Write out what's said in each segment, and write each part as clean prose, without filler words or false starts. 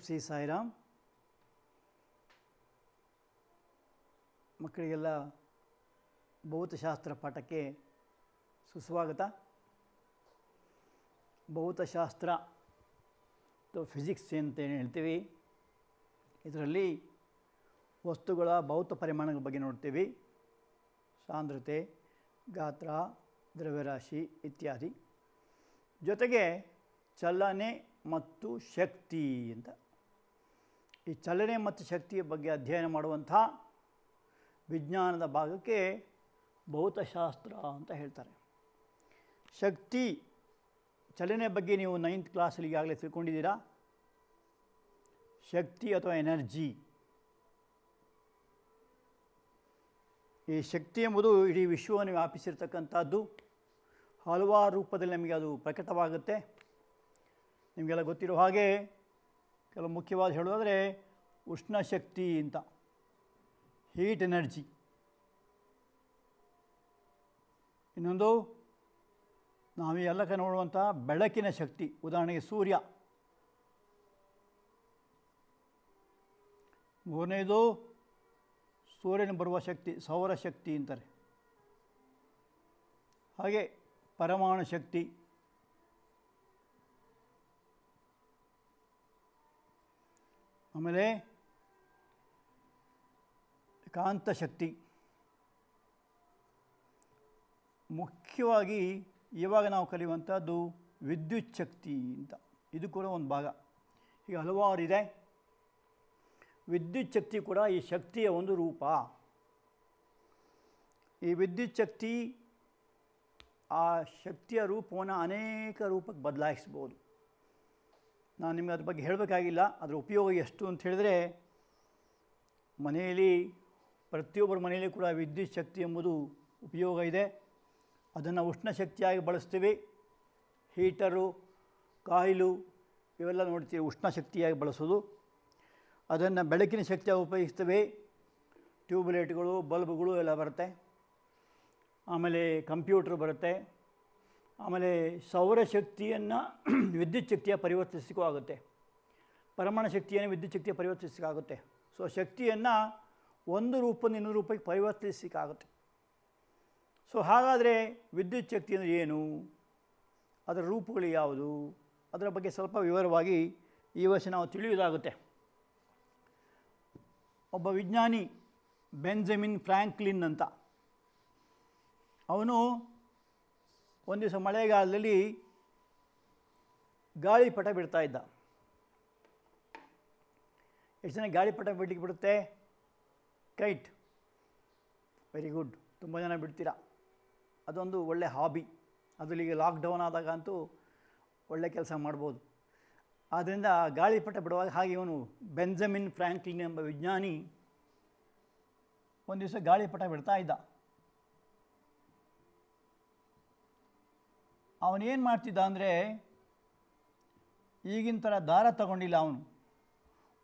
ಶ್ರೀ ಸಾಯಿರಾಮ್. ಮಕ್ಕಳಿಗೆಲ್ಲ ಭೌತಶಾಸ್ತ್ರ ಪಾಠಕ್ಕೆ ಸುಸ್ವಾಗತ. ಭೌತಶಾಸ್ತ್ರ ಅಥವಾ ಫಿಸಿಕ್ಸ್ ಅಂತ ಹೇಳ್ತೀವಿ. ಇದರಲ್ಲಿ ವಸ್ತುಗಳ ಭೌತ ಪರಿಮಾಣಗಳ ಬಗ್ಗೆ ನೋಡ್ತೀವಿ. ಸಾಂದ್ರತೆ, ಗಾತ್ರ, ದ್ರವ್ಯರಾಶಿ ಇತ್ಯಾದಿ. ಜೊತೆಗೆ ಚಲನೆ ಮತ್ತು ಶಕ್ತಿ ಅಂತ. ಈ ಚಲನೆ ಮತ್ತು ಶಕ್ತಿಯ ಬಗ್ಗೆ ಅಧ್ಯಯನ ಮಾಡುವಂಥ ವಿಜ್ಞಾನದ ಭಾಗಕ್ಕೆ ಭೌತಶಾಸ್ತ್ರ ಅಂತ ಹೇಳ್ತಾರೆ. ಶಕ್ತಿ, ಚಲನೆ ಬಗ್ಗೆ ನೀವು 9th ಕ್ಲಾಸಲ್ಲಿ ಈಗಾಗಲೇ ತಿಳ್ಕೊಂಡಿದ್ದೀರಾ. ಶಕ್ತಿ ಅಥವಾ ಎನರ್ಜಿ, ಈ ಶಕ್ತಿ ಎಂಬುದು ಇಡೀ ವಿಶ್ವವನ್ನು ವ್ಯಾಪಿಸಿರ್ತಕ್ಕಂಥದ್ದು. ಹಲವಾರು ರೂಪದಲ್ಲಿ ನಮಗೆ ಅದು ಪ್ರಕಟವಾಗುತ್ತೆ. ನಿಮಗೆಲ್ಲ ಗೊತ್ತಿರೋ ಹಾಗೆ ಕೆಲವು ಮುಖ್ಯವಾದ ಹೇಳೋದಾದರೆ ಉಷ್ಣಶಕ್ತಿ ಅಂತ, ಹೀಟ್ ಎನರ್ಜಿ. ಇನ್ನೊಂದು ನಾವು ಎಲ್ಲಕ್ಕೆ ನೋಡುವಂಥ ಬೆಳಕಿನ ಶಕ್ತಿ, ಉದಾಹರಣೆಗೆ ಸೂರ್ಯ. ಮೂರನೇದು ಸೂರ್ಯನ ಬರುವ ಶಕ್ತಿ, ಸೌರಶಕ್ತಿ ಅಂತಾರೆ. ಹಾಗೆ ಪರಮಾಣು ಶಕ್ತಿ, ಆಮೇಲೆ ಕಾಂತಶಕ್ತಿ. ಮುಖ್ಯವಾಗಿ ಇವಾಗ ನಾವು ಕಲಿಯುವಂಥದ್ದು ವಿದ್ಯುತ್ ಶಕ್ತಿ ಅಂತ. ಇದು ಕೂಡ ಒಂದು ಭಾಗ. ಈಗ ಹಲವಾರು ಇದೆ. ವಿದ್ಯುತ್ ಶಕ್ತಿ ಕೂಡ ಈ ಶಕ್ತಿಯ ಒಂದು ರೂಪ. ಈ ವಿದ್ಯುತ್ ಶಕ್ತಿ ಆ ಶಕ್ತಿಯ ರೂಪವನ್ನು ಅನೇಕ ರೂಪಕ್ಕೆ ಬದಲಾಯಿಸ್ಬೋದು. ನಾನು ನಿಮಗೆ ಅದ್ರ ಬಗ್ಗೆ ಹೇಳಬೇಕಾಗಿಲ್ಲ. ಅದರ ಉಪಯೋಗ ಎಷ್ಟು ಅಂತ ಹೇಳಿದ್ರೆ, ಮನೆಯಲ್ಲಿ ಪ್ರತಿಯೊಬ್ಬರ ಮನೆಯಲ್ಲಿ ಕೂಡ ವಿದ್ಯುತ್ ಶಕ್ತಿ ಎಂಬುದು ಉಪಯೋಗ ಇದೆ. ಅದನ್ನು ಉಷ್ಣ ಶಕ್ತಿಯಾಗಿ ಬಳಸ್ತೀವಿ. ಹೀಟರು, ಕಾಯಿಲು ಇವೆಲ್ಲ ನೋಡ್ತೀವಿ, ಉಷ್ಣ ಶಕ್ತಿಯಾಗಿ ಬಳಸೋದು. ಅದನ್ನು ಬೆಳಕಿನ ಶಕ್ತಿಯಾಗಿ ಉಪಯೋಗಿಸ್ತೇವೆ. ಟ್ಯೂಬ್ಲೈಟ್ಗಳು, ಬಲ್ಬ್ಗಳು ಎಲ್ಲ ಬರುತ್ತೆ. ಆಮೇಲೆ ಕಂಪ್ಯೂಟ್ರ್ ಬರುತ್ತೆ. ಆಮೇಲೆ ಸೌರಶಕ್ತಿಯನ್ನು ವಿದ್ಯುತ್ ಶಕ್ತಿಯ ಪರಿವರ್ತಿಸಲಿಕ್ಕೂ ಆಗುತ್ತೆ. ಪರಮಾಣು ಶಕ್ತಿಯನ್ನು ವಿದ್ಯುತ್ ಶಕ್ತಿಯ ಪರಿವರ್ತಿಸಲಿಕ್ಕಾಗುತ್ತೆ. ಸೊ ಶಕ್ತಿಯನ್ನು ಒಂದು ರೂಪದಿಂದ ಇನ್ನೊಂದು ರೂಪಕ್ಕೆ ಪರಿವರ್ತಿಸಲಿಕ್ಕಾಗುತ್ತೆ. ಸೊ ಹಾಗಾದರೆ ವಿದ್ಯುತ್ ಶಕ್ತಿ ಅಂದರೆ ಏನು, ಅದರ ರೂಪಗಳು ಯಾವುದು, ಅದರ ಬಗ್ಗೆ ಸ್ವಲ್ಪ ವಿವರವಾಗಿ ಈ ವರ್ಷ ನಾವು ತಿಳಿಯುವುದಾಗುತ್ತೆ. ಒಬ್ಬ ವಿಜ್ಞಾನಿ ಬೆಂಜಮಿನ್ ಫ್ರಾಂಕ್ಲಿನ್ ಅಂತ, ಅವನು ಒಂದು ದಿವಸ ಮಳೆಗಾಲದಲ್ಲಿ ಗಾಳಿಪಟ ಬಿಡ್ತಾ ಇದ್ದ. ಎಷ್ಟು ಜನ ಗಾಳಿಪಟ ಬಿಡಲಿಕ್ಕೆ ಬಿಡುತ್ತೆ? ಕೈಟ್. ವೆರಿ ಗುಡ್, ತುಂಬ ಜನ ಬಿಡ್ತೀರಾ. ಅದೊಂದು ಒಳ್ಳೆ ಹಾಬಿ. ಅದರಲ್ಲಿ ಈಗ ಲಾಕ್ಡೌನ್ ಆದಾಗ ಅಂತೂ ಒಳ್ಳೆ ಕೆಲಸ ಮಾಡ್ಬೋದು. ಆದ್ದರಿಂದ ಗಾಳಿಪಟ ಬಿಡುವಾಗ ಹಾಗೆ ಇವನು ಬೆಂಜಮಿನ್ ಫ್ರಾಂಕ್ಲಿನ್ ಎಂಬ ವಿಜ್ಞಾನಿ ಒಂದು ದಿವಸ ಗಾಳಿಪಟ ಬಿಡ್ತಾ ಇದ್ದ. ಅವನೇನು ಮಾಡ್ತಿದ್ದ ಅಂದರೆ, ಈಗಿನ ಥರ ದಾರ ತಗೊಂಡಿಲ್ಲ, ಅವನು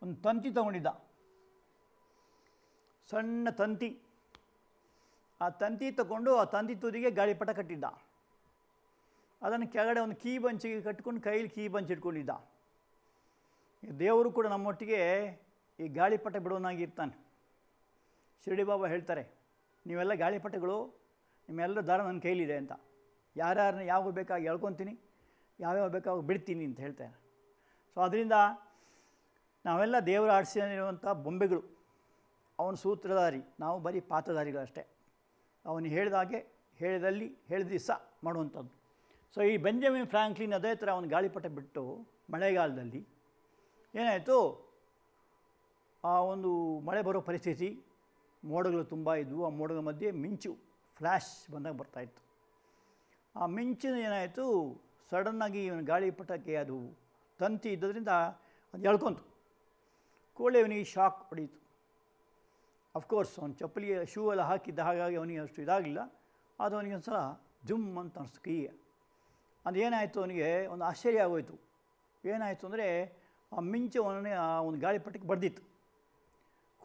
ಒಂದು ತಂತಿ ತಗೊಂಡಿದ್ದ, ಸಣ್ಣ ತಂತಿ. ಆ ತಂತಿ ತಗೊಂಡು ಆ ತಂತಿ ತುದಿಗೆ ಗಾಳಿಪಟ ಕಟ್ಟಿದ್ದ. ಅದನ್ನು ಕೆಳಗಡೆ ಒಂದು ಕೀ ಬಂಚಿಗೆ ಕಟ್ಕೊಂಡು ಕೈಲಿ ಕೀ ಬಂಚ್ ಇಟ್ಕೊಂಡಿದ್ದ. ದೇವರು ಕೂಡ ನಮ್ಮೊಟ್ಟಿಗೆ ಈ ಗಾಳಿಪಟ ಬಿಡೋನಾಗಿರ್ತಾನೆ. ಶಿರಡಿ ಬಾಬಾ ಹೇಳ್ತಾರೆ, ನೀವೆಲ್ಲ ಗಾಳಿಪಟಗಳು, ನಿಮ್ಮೆಲ್ಲರ ದಾರ ನನ್ನ ಕೈಲಿದೆ ಅಂತ. ಯಾರ್ಯಾರನ್ನ ಯಾವಾಗ ಬೇಕಾಗಿ ಎಳ್ಕೊತೀನಿ, ಯಾವ್ಯಾವ ಬೇಕಾಗ ಬಿಡ್ತೀನಿ ಅಂತ ಹೇಳ್ತಾರೆ. ಸೊ ಅದರಿಂದ ನಾವೆಲ್ಲ ದೇವರ ಆಡಿಸಿರುವಂಥ ಬೊಂಬೆಗಳು. ಅವನ ಸೂತ್ರಧಾರಿ, ನಾವು ಬರೀ ಪಾತ್ರಧಾರಿಗಳಷ್ಟೇ. ಅವನು ಹೇಳಿದಾಗೆ ಹೇಳಿದಲ್ಲಿ ಹೇಳಿದ ದಿವಸ ಮಾಡುವಂಥದ್ದು. ಸೊ ಈ ಬೆಂಜಮಿನ್ ಫ್ರಾಂಕ್ಲಿನ್ ಅದೇ ಥರ ಅವನು ಗಾಳಿಪಟ ಬಿಟ್ಟು ಮಳೆಗಾಲದಲ್ಲಿ ಏನಾಯಿತು, ಆ ಒಂದು ಮಳೆ ಬರೋ ಪರಿಸ್ಥಿತಿ, ಮೋಡಗಳು ತುಂಬ ಇದ್ವು. ಆ ಮೋಡಗಳ ಮಧ್ಯೆ ಮಿಂಚು, ಫ್ಲ್ಯಾಶ್ ಬಂದಾಗ ಬರ್ತಾಯಿತ್ತು. ಆ ಮಿಂಚಿನ ಏನಾಯಿತು, ಸಡನ್ನಾಗಿ ಇವನು ಗಾಳಿಪಟಕ್ಕೆ ಅದು ತಂತಿ ಇದ್ದದ್ರಿಂದ ಅದು ಎಳ್ಕೊಂತು. ಕೂಡಲೇ ಅವನಿಗೆ ಶಾಕ್ ಹೊಡೀತು. ಅಫ್ಕೋರ್ಸ್ ಅವನು ಚಪ್ಪಲಿಗೆ ಶೂ ಎಲ್ಲ ಹಾಕಿದ್ದ, ಹಾಗಾಗಿ ಅವನಿಗೆ ಅಷ್ಟು ಇದಾಗಲಿಲ್ಲ. ಅದು ಅವನಿಗೆ ಒಂದು ಸಲ ಜುಮ್ ಅಂತ ಅನಿಸ್ತು ಕೈಗೆ. ಅದೇನಾಯಿತು, ಅವನಿಗೆ ಒಂದು ಆಶ್ಚರ್ಯ ಆಗೋಯಿತು. ಏನಾಯಿತು ಅಂದರೆ, ಆ ಮಿಂಚು ಅವನೇ ಆ ಒಂದು ಗಾಳಿಪಟಕ್ಕೆ ಬಡ್ದಿತ್ತು.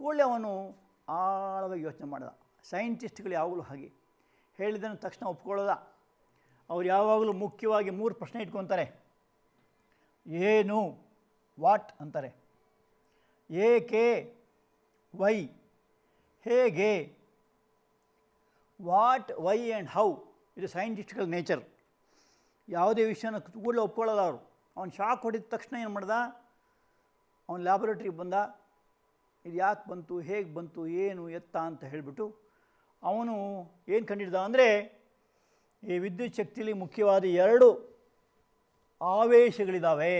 ಕೂಡಲೇ ಅವನು ಆಳವಾಗಿ ಯೋಚನೆ ಮಾಡಿದ. ಸೈಂಟಿಸ್ಟ್ಗಳು ಯಾವಾಗಲೂ ಹಾಗೆ ಹೇಳಿದ್ದನ್ನು ತಕ್ಷಣ ಒಪ್ಕೊಳ್ಳೋದ. ಅವ್ರು ಯಾವಾಗಲೂ ಮುಖ್ಯವಾಗಿ 3 ಪ್ರಶ್ನೆ ಇಟ್ಕೊತಾರೆ. ಏನು, ವಾಟ್ ಅಂತಾರೆ. ಏಕೆ, ವೈ, ಹೇಗೆ, ವಾಟ್, ವೈ ಆ್ಯಂಡ್ ಹೌ. ಇದು ಸೈಂಟಿಫಿಕಲ್ ನೇಚರ್. ಯಾವುದೇ ವಿಷಯನ ಕೂಡಲೇ ಒಪ್ಕೊಳ್ಳಲ್ಲ ಅವರು. ಅವ್ನು ಶಾಕ್ ಹೊಡಿದ ತಕ್ಷಣ ಏನು ಮಾಡ್ದ, ಅವನು ಲ್ಯಾಬೊರೇಟ್ರಿಗೆ ಬಂದ, ಇದು ಯಾಕೆ ಬಂತು, ಹೇಗೆ ಬಂತು, ಏನು ಎತ್ತ ಅಂತ ಹೇಳಿಬಿಟ್ಟು ಅವನು ಏನು ಕಂಡಿಡ್ದ ಅಂದರೆ, ಈ ವಿದ್ಯುತ್ ಶಕ್ತಿಯಲ್ಲಿ ಮುಖ್ಯವಾದ 2 ಆವೇಶಗಳಿದ್ದಾವೆ.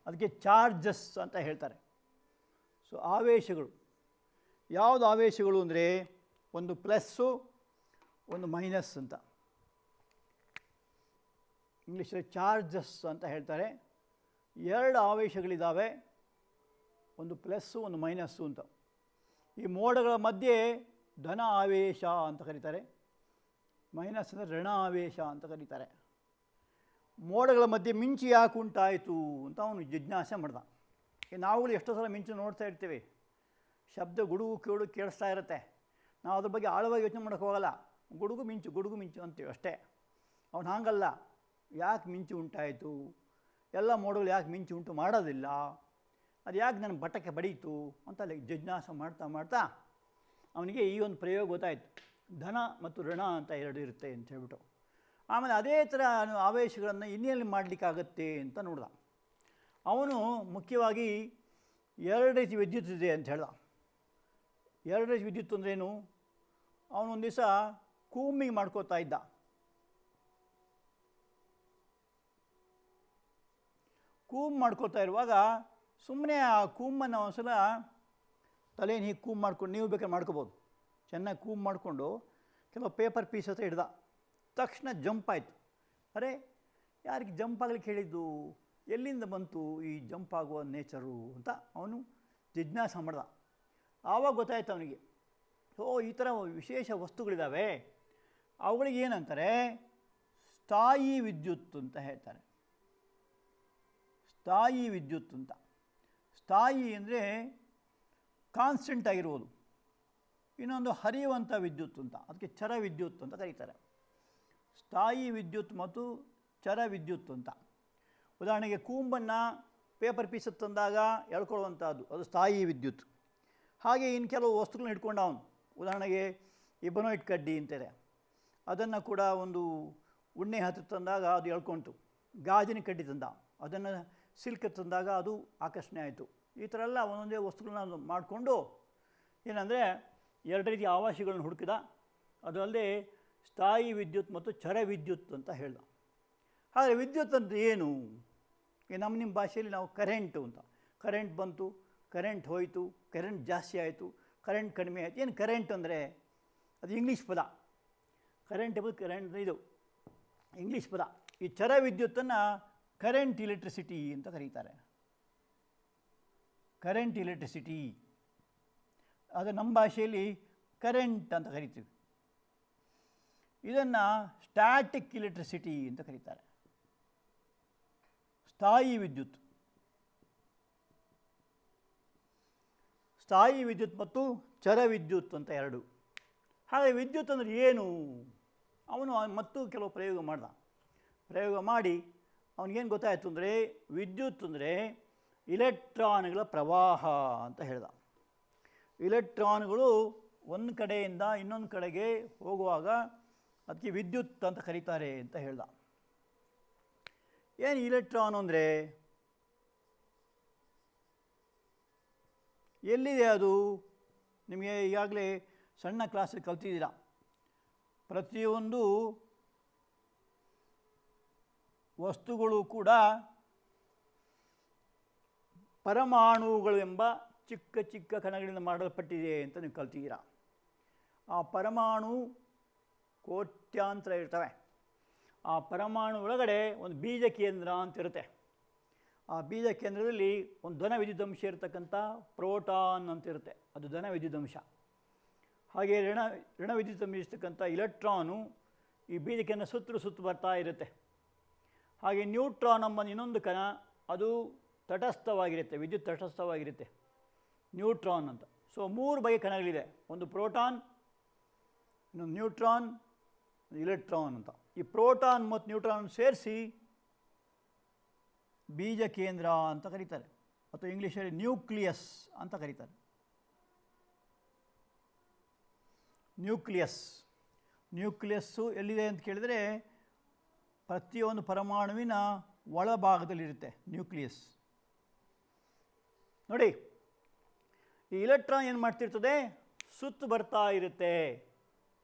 ಅದಕ್ಕೆ ಚಾರ್ಜಸ್ ಅಂತ ಹೇಳ್ತಾರೆ. ಸೊ ಆವೇಶಗಳು ಯಾವುದು ಆವೇಶಗಳು ಅಂದರೆ, ಒಂದು ಪ್ಲಸ್ಸು, ಒಂದು ಮೈನಸ್ ಅಂತ. ಇಂಗ್ಲೀಷಲ್ಲಿ ಚಾರ್ಜಸ್ ಅಂತ ಹೇಳ್ತಾರೆ. 2 ಆವೇಶಗಳಿದ್ದಾವೆ, ಒಂದು ಪ್ಲಸ್ಸು, ಒಂದು ಮೈನಸ್ಸು ಅಂತ. ಈ ಮೋಡಗಳ ಮಧ್ಯೆ ಧನ ಆವೇಶ ಅಂತ ಕರೀತಾರೆ, ಮೈನಸ್ ಅಂದರೆ ಋಣ ಆವೇಶ ಅಂತ ಕರೀತಾರೆ. ಮೋಡಗಳ ಮಧ್ಯೆ ಮಿಂಚು ಯಾಕೆ ಉಂಟಾಯಿತು ಅಂತ ಅವನು ಜಿಜ್ಞಾಸೆ ಮಾಡ್ದ. ನಾವುಗಳು ಎಷ್ಟೋ ಸಲ ಮಿಂಚು ನೋಡ್ತಾ ಇರ್ತೀವಿ, ಶಬ್ದ ಗುಡುಗು ಕೇಳಿಸ್ತಾ ಇರುತ್ತೆ. ನಾವು ಅದ್ರ ಬಗ್ಗೆ ಆಳವಾಗಿ ಯೋಚನೆ ಮಾಡೋಕ್ಕೆ ಹೋಗಲ್ಲ. ಗುಡುಗು ಮಿಂಚು ಅಂತೀವಿ ಅಷ್ಟೇ. ಅವನು ಹಾಗಲ್ಲ. ಯಾಕೆ ಮಿಂಚು ಉಂಟಾಯಿತು, ಎಲ್ಲ ಮೋಡಗಳು ಯಾಕೆ ಮಿಂಚು ಉಂಟು ಮಾಡೋದಿಲ್ಲ, ಅದು ಯಾಕೆ ನನ್ನ ಬಟ್ಟಕ್ಕೆ ಬಡೀತು ಅಂತ ಅಲ್ಲಿ ಜಿಜ್ಞಾಸೆ ಮಾಡ್ತಾ ಅವನಿಗೆ ಈ ಒಂದು ಪ್ರಯೋಗ ಗೊತ್ತಾಯಿತು. ಧನ ಮತ್ತು ಋಣ ಅಂತ 2 ಇರುತ್ತೆ ಅಂತ ಹೇಳ್ಬಿಟ್ಟು. ಆಮೇಲೆ ಅದೇ ಥರ ಆವೇಶಗಳನ್ನು ಇನ್ನೆಲ್ಲಿ ಮಾಡಲಿಕ್ಕಾಗತ್ತೆ ಅಂತ ನೋಡ್ದ. ಅವನು ಮುಖ್ಯವಾಗಿ 2 ರೀತಿ ವಿದ್ಯುತ್ ಇದೆ ಅಂತ ಹೇಳ್ದ. 2 ರೀತಿ ವಿದ್ಯುತ್ ಅಂದ್ರೇನು, ಅವನೊಂದು ದಿವಸ ಕೂಂಬಿಂಗ್ ಮಾಡ್ಕೋತಾ ಇದ್ದ. ಕೂಮ್ ಮಾಡ್ಕೋತಾ ಇರುವಾಗ ಸುಮ್ಮನೆ ಆ ಕೂಮನ್ನು ಒಂದ್ಸಲ ತಲೆಯನ್ನು ಹೀಗೆ ಕೂಮ್ ಮಾಡ್ಕೊಂಡು, ನೀವು ಬೇಕಾದ್ರೆ ಮಾಡ್ಕೋಬೋದು, ಚೆನ್ನಾಗಿ ಕೂಮ್ ಮಾಡಿಕೊಂಡು ಕೆಲವು ಪೇಪರ್ ಪೀಸ್ ಹತ್ರ ಹಿಡ್ದ. ತಕ್ಷಣ ಜಂಪ್ ಆಯಿತು. ಅರೆ, ಯಾರಿಗೆ ಜಂಪ್ ಆಗಲಿಕ್ಕೆ ಹೇಳಿದ್ದು, ಎಲ್ಲಿಂದ ಬಂತು ಈ ಜಂಪ್ ಆಗುವ ನೇಚರು ಅಂತ ಅವನು ಜಿಜ್ಞಾಸೆ ಮಾಡ್ದ. ಆವಾಗ ಗೊತ್ತಾಯ್ತು ಅವನಿಗೆ, ಈ ಥರ ವಿಶೇಷ ವಸ್ತುಗಳಿದ್ದಾವೆ, ಅವುಗಳಿಗೆ ಏನಂತಾರೆ, ಸ್ಥಾಯಿ ವಿದ್ಯುತ್ ಅಂತ ಹೇಳ್ತಾರೆ. ಸ್ಥಾಯಿ ವಿದ್ಯುತ್ ಅಂತ. ಸ್ಥಾಯಿ ಅಂದರೆ ಕಾನ್ಸ್ಟೆಂಟ್ ಆಗಿರುವುದು. ಇನ್ನೊಂದು ಹರಿಯುವಂಥ ವಿದ್ಯುತ್ ಅಂತ, ಅದಕ್ಕೆ ಚರ ವಿದ್ಯುತ್ ಅಂತ ಕರೀತಾರೆ. ಸ್ಥಾಯಿ ವಿದ್ಯುತ್ ಮತ್ತು ಚರ ವಿದ್ಯುತ್ ಅಂತ. ಉದಾಹರಣೆಗೆ ಕೂಂಬನ್ನು ಪೇಪರ್ ಪೀಸ್ ತಂದಾಗ ಎಳ್ಕೊಳ್ಳುವಂಥದ್ದು, ಅದು ಸ್ಥಾಯಿ ವಿದ್ಯುತ್. ಹಾಗೆ ಇನ್ನು ಕೆಲವು ವಸ್ತುಗಳನ್ನ ಹಿಡ್ಕೊಂಡ ಅವನು. ಉದಾಹರಣೆಗೆ ಇಬನೋಯಿಟ್ ಕಡ್ಡಿ ಅಂತಿದೆ, ಅದನ್ನು ಕೂಡ ಒಂದು ಉಣ್ಣೆ ಹತ್ತು ತಂದಾಗ ಅದು ಎಳ್ಕೊಳ್ತು. ಗಾಜಿನ ಕಡ್ಡಿ ತಂದ, ಅದನ್ನು ಸಿಲ್ಕ್ ತಂದಾಗ ಅದು ಆಕರ್ಷಣೆ ಆಯಿತು. ಈ ಥರ ಎಲ್ಲ ಒಂದೊಂದೇ ವಸ್ತುಗಳನ್ನ ಮಾಡಿಕೊಂಡು ಏನಂದರೆ 2 ರೀತಿಯ ಆವಾಸಗಳನ್ನು ಹುಡುಕಿದ. ಅದಲ್ಲದೆ ಸ್ಥಾಯಿ ವಿದ್ಯುತ್ ಮತ್ತು ಚರ ವಿದ್ಯುತ್ ಅಂತ ಹೇಳ್ದ. ಹಾಗೆ ವಿದ್ಯುತ್ ಅಂದರೆ ಏನು, ನಿಮ್ಮ ಭಾಷೆಯಲ್ಲಿ ನಾವು ಕರೆಂಟು ಅಂತ. ಕರೆಂಟ್ ಬಂತು, ಕರೆಂಟ್ ಹೋಯಿತು, ಕರೆಂಟ್ ಜಾಸ್ತಿ ಆಯಿತು, ಕರೆಂಟ್ ಕಡಿಮೆ ಆಯಿತು. ಏನು ಕರೆಂಟ್ ಅಂದರೆ, ಅದು ಇಂಗ್ಲೀಷ್ ಪದ. ಕರೆಂಟ್ ಇದು ಇಂಗ್ಲೀಷ್ ಪದ. ಈ ಚರ ವಿದ್ಯುತ್ತನ್ನು ಕರೆಂಟ್ ಇಲೆಕ್ಟ್ರಿಸಿಟಿ ಅಂತ ಕರೀತಾರೆ. ಕರೆಂಟ್ ಇಲೆಕ್ಟ್ರಿಸಿಟಿ, ಅದು ನಮ್ಮ ಭಾಷೆಯಲ್ಲಿ ಕರೆಂಟ್ ಅಂತ ಕರಿತೀವಿ. ಇದನ್ನು ಸ್ಟ್ಯಾಟಿಕ್ ಇಲೆಕ್ಟ್ರಿಸಿಟಿ ಅಂತ ಕರೀತಾರೆ. ಸ್ಥಾಯಿ ವಿದ್ಯುತ್. ಸ್ಥಾಯಿ ವಿದ್ಯುತ್ ಮತ್ತು ಚರ ವಿದ್ಯುತ್ ಅಂತ 2. ಹಾಗೆ ವಿದ್ಯುತ್ ಅಂದರೆ ಏನು, ಅವನು ಮತ್ತು ಕೆಲವು ಪ್ರಯೋಗ ಮಾಡಿ ಅವನಿಗೇನು ಗೊತ್ತಾಯಿತು ಅಂದರೆ, ವಿದ್ಯುತ್ ಅಂದರೆ ಇಲೆಕ್ಟ್ರಾನ್ಗಳ ಪ್ರವಾಹ ಅಂತ ಹೇಳ್ದ. ಇಲೆಕ್ಟ್ರಾನ್ಗಳು ಒಂದು ಕಡೆಯಿಂದ ಇನ್ನೊಂದು ಕಡೆಗೆ ಹೋಗುವಾಗ ಅದಕ್ಕೆ ವಿದ್ಯುತ್ ಅಂತ ಕರೀತಾರೆ ಅಂತ ಹೇಳ್ದ. ಏನು ಇಲೆಕ್ಟ್ರಾನ್ ಅಂದರೆ, ಎಲ್ಲಿದೆ ಅದು, ನಿಮಗೆ ಈಗಾಗಲೇ ಸಣ್ಣ ಕ್ಲಾಸಲ್ಲಿ ಕಲ್ತಿದ್ದೀರ. ಪ್ರತಿಯೊಂದು ವಸ್ತುಗಳು ಕೂಡ ಪರಮಾಣುಗಳು ಎಂಬ ಚಿಕ್ಕ ಚಿಕ್ಕ ಕಣಗಳಿಂದ ಮಾಡಲ್ಪಟ್ಟಿದೆ ಅಂತ ನೀವು ಕಲ್ತಿದ್ದೀರ. ಆ ಪರಮಾಣು ಕೋಟ್ಯಾಂತರ ಇರ್ತವೆ. ಆ ಪರಮಾಣು ಒಳಗಡೆ ಒಂದು ಬೀಜ ಕೇಂದ್ರ ಅಂತ ಇರುತ್ತೆ. ಆ ಬೀಜ ಕೇಂದ್ರದಲ್ಲಿ ಒಂದು ಧನ ವಿದ್ಯುದಂಶ ಇರತಕ್ಕಂಥ ಪ್ರೋಟಾನ್ ಅಂತ ಇರುತ್ತೆ, ಅದು ಧನ ವಿದ್ಯುದಂಶ. ಹಾಗೆ ಋಣ ವಿದ್ಯುದಂಶ ಇರ್ತಕ್ಕಂಥ ಇಲೆಕ್ಟ್ರಾನು ಈ ಬೀಜ ಕೇಂದ್ರ ಸುತ್ತು ಬರ್ತಾ ಇರುತ್ತೆ. ಹಾಗೆ ನ್ಯೂಟ್ರಾನ್ ಎಂಬ ಇನ್ನೊಂದು ಕಣ, ಅದು ತಟಸ್ಥವಾಗಿರುತ್ತೆ, ವಿದ್ಯುತ್ ತಟಸ್ಥವಾಗಿರುತ್ತೆ, ನ್ಯೂಟ್ರಾನ್ ಅಂತ. ಸೊ 3 ಬಗೆಯ ಕಣಗಳಿದೆ, ಒಂದು ಪ್ರೋಟಾನ್, ಇನ್ನೊಂದು ನ್ಯೂಟ್ರಾನ್, ಇಲೆಕ್ಟ್ರಾನ್ ಅಂತ. ಈ ಪ್ರೋಟಾನ್ ಮತ್ತು ನ್ಯೂಟ್ರಾನ್ ಸೇರಿಸಿ ಬೀಜ ಕೇಂದ್ರ ಅಂತ ಕರೀತಾರೆ. ಅಥವಾ ಇಂಗ್ಲೀಷಲ್ಲಿ ನ್ಯೂಕ್ಲಿಯಸ್ ಅಂತ ಕರೀತಾರೆ. ನ್ಯೂಕ್ಲಿಯಸ್ಸು ಎಲ್ಲಿದೆ ಅಂತ ಕೇಳಿದರೆ ಪ್ರತಿಯೊಂದು ಪರಮಾಣುವಿನ ಒಳಭಾಗದಲ್ಲಿರುತ್ತೆ ನ್ಯೂಕ್ಲಿಯಸ್. ನೋಡಿ, ಈ ಇಲೆಕ್ಟ್ರಾನ್ ಏನು ಮಾಡ್ತಿರ್ತದೆ, ಸುತ್ತು ಬರ್ತಾ ಇರುತ್ತೆ.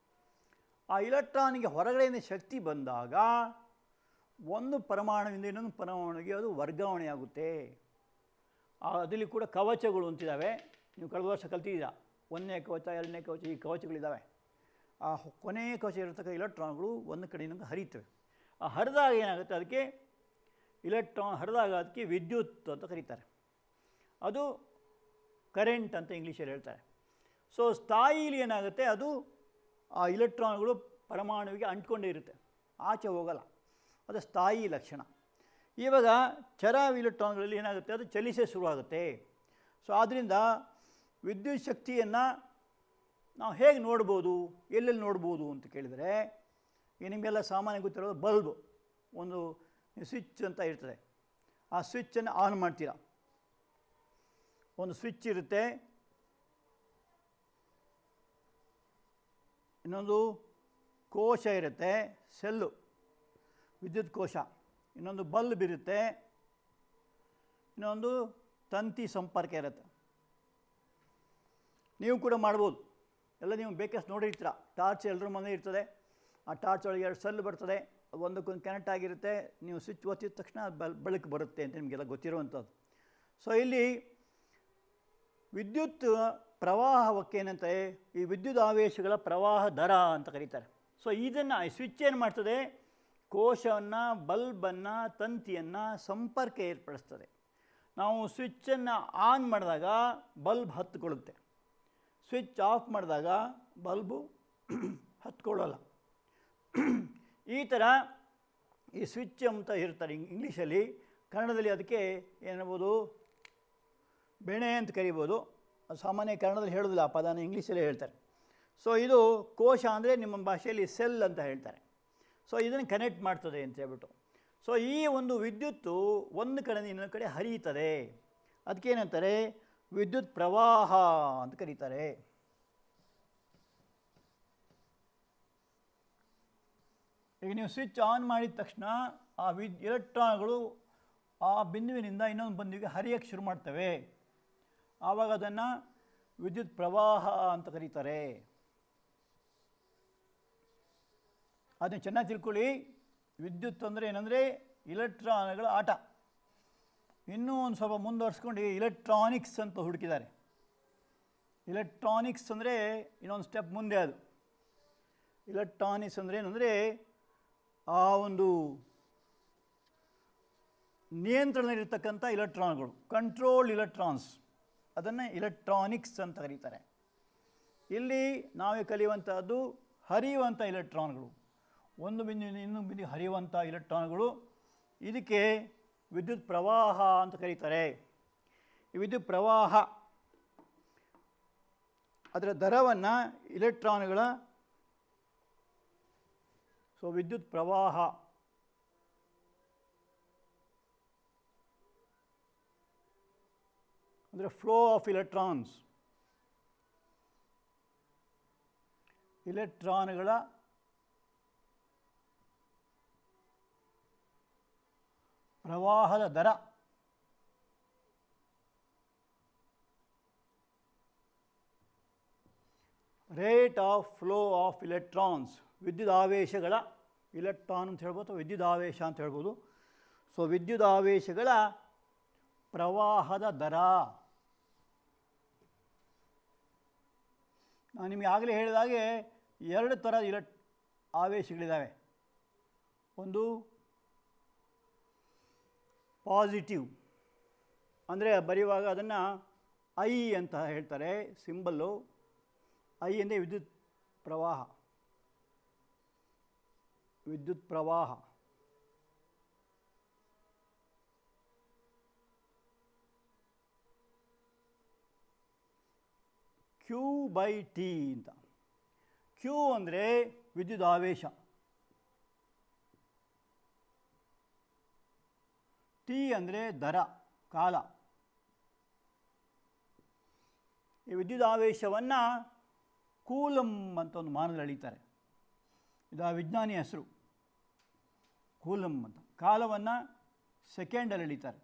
ಆ ಇಲೆಕ್ಟ್ರಾನಿಗೆ ಹೊರಗಡೆಯಿಂದ ಶಕ್ತಿ ಬಂದಾಗ ಒಂದು ಪರಮಾಣುವಿಂದ ಇನ್ನೊಂದು ಪರಮಾಣುವಿಗೆ ಅದು ವರ್ಗಾವಣೆಯಾಗುತ್ತೆ. ಅದರಲ್ಲಿ ಕೂಡ ಕವಚಗಳು ಅಂತಿದ್ದಾವೆ. ನೀವು ಕಳೆದ ವರ್ಷ ಕಲ್ತಿದ್ದೀರಾ, 1ನೇ ಕವಚ 2ನೇ ಕವಚ, ಈ ಕವಚಗಳಿದ್ದಾವೆ. ಆ ಕೊನೆಯ ಕವಚ ಇರತಕ್ಕ ಇಲೆಕ್ಟ್ರಾನ್ಗಳು ಒಂದು ಕಡೆಯಿಂದ ಹರಿತವೆ. ಆ ಹರಿದಾಗ ಏನಾಗುತ್ತೆ, ಅದಕ್ಕೆ ಇಲೆಕ್ಟ್ರಾನ್ ಹರಿದಾಗ ಅದಕ್ಕೆ ವಿದ್ಯುತ್ ಅಂತ ಕರೀತಾರೆ. ಅದು ಕರೆಂಟ್ ಅಂತ ಇಂಗ್ಲೀಷಲ್ಲಿ ಹೇಳ್ತಾರೆ. ಸೊ ಸ್ಥಾಯಿಲಿ ಏನಾಗುತ್ತೆ, ಅದು ಆ ಇಲೆಕ್ಟ್ರಾನ್ಗಳು ಪರಮಾಣುವಿಗೆ ಅಂಟ್ಕೊಂಡೇ ಇರುತ್ತೆ, ಆಚೆ ಹೋಗಲ್ಲ. ಅದು ಸ್ಥಾಯಿ ಲಕ್ಷಣ. ಇವಾಗ ಚರ ಇಲೆಕ್ಟ್ರಾನ್ಗಳಲ್ಲಿ ಏನಾಗುತ್ತೆ, ಅದು ಚಲಿಸೇ ಶುರುವಾಗುತ್ತೆ. ಸೊ ಆದ್ದರಿಂದ ವಿದ್ಯುತ್ ಶಕ್ತಿಯನ್ನು ನಾವು ಹೇಗೆ ನೋಡ್ಬೋದು, ಎಲ್ಲೆಲ್ಲಿ ನೋಡ್ಬೋದು ಅಂತ ಕೇಳಿದರೆ, ಈಗ ನಿಮಗೆಲ್ಲ ಸಾಮಾನ್ಯ ಗೊತ್ತಿರೋದು ಬಲ್ಬ್, ಒಂದು ಸ್ವಿಚ್ ಅಂತ ಇರ್ತದೆ. ಆ ಸ್ವಿಚ್ಚನ್ನು ಆನ್ ಮಾಡ್ತೀರಾ, ಒಂದು ಸ್ವಿಚ್ ಇರುತ್ತೆ, ಇನ್ನೊಂದು ಕೋಶ ಇರುತ್ತೆ, ಸೆಲ್ಲು, ವಿದ್ಯುತ್ ಕೋಶ, ಇನ್ನೊಂದು ಬಲ್ಬ್ ಇರುತ್ತೆ, ಇನ್ನೊಂದು ತಂತಿ ಸಂಪರ್ಕ ಇರುತ್ತೆ. ನೀವು ಕೂಡ ಮಾಡ್ಬೋದು, ಎಲ್ಲ ನೀವು ಬೇಕಷ್ಟು ನೋಡಿರ್ತೀರ. ಟಾರ್ಚ್ ಎಲ್ಲರ ಮನೆ ಇರ್ತದೆ, ಆ ಟಾರ್ಚ್ ಒಳಗೆ 2 ಸೆಲ್ ಬರ್ತದೆ, ಒಂದಕ್ಕೊಂದು ಕನೆಕ್ಟ್ ಆಗಿರುತ್ತೆ. ನೀವು ಸ್ವಿಚ್ ಒತ್ತಿದ ತಕ್ಷಣ ಬೆಳಕು ಬರುತ್ತೆ ಅಂತ ನಿಮಗೆಲ್ಲ ಗೊತ್ತಿರುವಂಥದ್ದು. ಸೊ ಇಲ್ಲಿ ವಿದ್ಯುತ್ ಪ್ರವಾಹಕ್ಕೆ ಏನಂತೆ, ಈ ವಿದ್ಯುತ್ ಆವೇಶಗಳ ಪ್ರವಾಹ ದರ ಅಂತ ಕರೀತಾರೆ. ಸೊ ಇದನ್ನು ಸ್ವಿಚ್ ಏನು ಮಾಡ್ತದೆ, ಕೋಶವನ್ನು, ಬಲ್ಬನ್ನು, ತಂತಿಯನ್ನು ಸಂಪರ್ಕ ಏರ್ಪಡಿಸ್ತದೆ. ನಾವು ಸ್ವಿಚ್ಚನ್ನು ಆನ್ ಮಾಡಿದಾಗ ಬಲ್ಬ್ ಹತ್ಕೊಳ್ಳುತ್ತೆ, ಸ್ವಿಚ್ ಆಫ್ ಮಾಡಿದಾಗ ಬಲ್ಬು ಹತ್ಕೊಳ್ಳಲ್ಲ. ಈ ಥರ ಈ ಸ್ವಿಚ್ ಅಂತ ಇರ್ತಾರೆ ಇಂಗ್ಲೀಷಲ್ಲಿ. ಕನ್ನಡದಲ್ಲಿ ಅದಕ್ಕೆ ಏನ್ಬೋದು, ಬೆಣೆ ಅಂತ ಕರಿಬೋದು. ಅದು ಸಾಮಾನ್ಯ ಕನ್ನಡದಲ್ಲಿ ಹೇಳೋದಿಲ್ಲ, ಆ ಪದನ ಇಂಗ್ಲೀಷಲ್ಲೇ ಹೇಳ್ತಾರೆ. ಸೊ ಇದು ಕೋಶ ಅಂದರೆ ನಿಮ್ಮ ಭಾಷೆಯಲ್ಲಿ ಸೆಲ್ ಅಂತ ಹೇಳ್ತಾರೆ. ಸೊ ಇದನ್ನು ಕನೆಕ್ಟ್ ಮಾಡ್ತದೆ ಅಂತ ಹೇಳ್ಬಿಟ್ಟು. ಸೊ ಈ ಒಂದು ವಿದ್ಯುತ್ತು ಒಂದು ಕಡೆಯಿಂದ ಇನ್ನೊಂದು ಕಡೆ ಹರಿಯುತ್ತದೆ. ಅದಕ್ಕೇನಂತಾರೆ, ವಿದ್ಯುತ್ ಪ್ರವಾಹ ಅಂತ ಕರೀತಾರೆ. ಈಗ ನೀವು ಸ್ವಿಚ್ ಆನ್ ಮಾಡಿದ ತಕ್ಷಣ ಆ ಎಲೆಕ್ಟ್ರಾನ್ಗಳು ಆ ಬಿಂದುವಿನಿಂದ ಇನ್ನೊಂದು ಬಿಂದುವಿಗೆ ಹರಿಯಕ್ಕೆ ಶುರು ಮಾಡ್ತವೆ. ಆವಾಗ ಅದನ್ನು ವಿದ್ಯುತ್ ಪ್ರವಾಹ ಅಂತ ಕರೀತಾರೆ. ಅದನ್ನು ಚೆನ್ನಾಗಿ ತಿಳ್ಕೊಳ್ಳಿ. ವಿದ್ಯುತ್ ಅಂದರೆ ಏನಂದರೆ ಇಲೆಕ್ಟ್ರಾನ್ಗಳ ಆಟ. ಇನ್ನೂ ಒಂದು ಸ್ವಲ್ಪ ಮುಂದುವರಿಸ್ಕೊಂಡು ಇಲೆಕ್ಟ್ರಾನಿಕ್ಸ್ ಅಂತ ಹುಡುಕಿದ್ದಾರೆ. ಇಲೆಕ್ಟ್ರಾನಿಕ್ಸ್ ಅಂದರೆ ಇನ್ನೊಂದು ಸ್ಟೆಪ್ ಮುಂದೆ. ಅದು ಇಲೆಕ್ಟ್ರಾನಿಕ್ಸ್ ಅಂದರೆ ಏನಂದರೆ ಆ ಒಂದು ನಿಯಂತ್ರಣದಲ್ಲಿರ್ತಕ್ಕಂಥ ಇಲೆಕ್ಟ್ರಾನ್ಗಳು, ಕಂಟ್ರೋಲ್ಡ್ ಇಲೆಕ್ಟ್ರಾನ್ಸ್, ಅದನ್ನು ಇಲೆಕ್ಟ್ರಾನಿಕ್ಸ್ ಅಂತ ಕರೀತಾರೆ. ಇಲ್ಲಿ ನಾವೇ ಕಲಿಯುವಂಥದ್ದು ಹರಿಯುವಂಥ ಇಲೆಕ್ಟ್ರಾನ್ಗಳು, ಒಂದು ಬಿಂದುವಿನ ಇನ್ನೊಂದು ಬಿಂದುವಿಗೆ ಹರಿಯುವಂಥ ಇಲೆಕ್ಟ್ರಾನ್ಗಳು. ಇದಕ್ಕೆ ವಿದ್ಯುತ್ ಪ್ರವಾಹ ಅಂತ ಕರೀತಾರೆ. ಈ ವಿದ್ಯುತ್ ಪ್ರವಾಹ ಅದರ ದರವನ್ನು ಇಲೆಕ್ಟ್ರಾನ್ಗಳ, ಸೊ ವಿದ್ಯುತ್ ಪ್ರವಾಹ ಅಂದರೆ ಫ್ಲೋ ಆಫ್ ಇಲೆಕ್ಟ್ರಾನ್ಸ್, ಇಲೆಕ್ಟ್ರಾನ್ಗಳ ಪ್ರವಾಹದ ದರ. Rate of flow of electrons, ವಿದ್ಯುದಾವೇಶಗಳ, ಇಲೆಕ್ಟ್ರಾನ್ ಅಂತ ಹೇಳ್ಬೋದು, ವಿದ್ಯುದಾವೇಶ ಅಂತ ಹೇಳ್ಬೋದು. ಸೊ ವಿದ್ಯುದಾವೇಶಗಳ ಪ್ರವಾಹದ ದರ. ನಾನು ನಿಮಗೆ ಆಗಲೇ ಹೇಳಿದಾಗೆ 2 ಥರ ಆವೇಶಗಳಿದ್ದಾವೆ. ಒಂದು ಪಾಸಿಟಿವ್ ಅಂದರೆ ಬರೆಯುವಾಗ ಅದನ್ನು ಐ ಅಂತ ಹೇಳ್ತಾರೆ, ಸಿಂಬಲ್ಲು ಐ ಅಂದರೆ ವಿದ್ಯುತ್ ಪ್ರವಾಹ, ವಿದ್ಯುತ್ ಪ್ರವಾಹ. ಕ್ಯೂ ಬೈ ಟಿ ಅಂತ. ಕ್ಯೂ ಅಂದರೆ ವಿದ್ಯುತ್ ಆವೇಶ, ಟಿ ಅಂದರೆ ದರ, ಕಾಲ. ಈ ವಿದ್ಯುದಾವೇಶವನ್ನು ಕೂಲಮ್ ಅಂತ ಒಂದು ಮಾನದಲ್ಲಿ ಅಳೀತಾರೆ. ಇದು ಆ ವಿಜ್ಞಾನಿ ಹೆಸರು, ಕೂಲಮ್ ಅಂತ. ಕಾಲವನ್ನು ಸೆಕೆಂಡಲ್ಲಿ ಅಳೀತಾರೆ.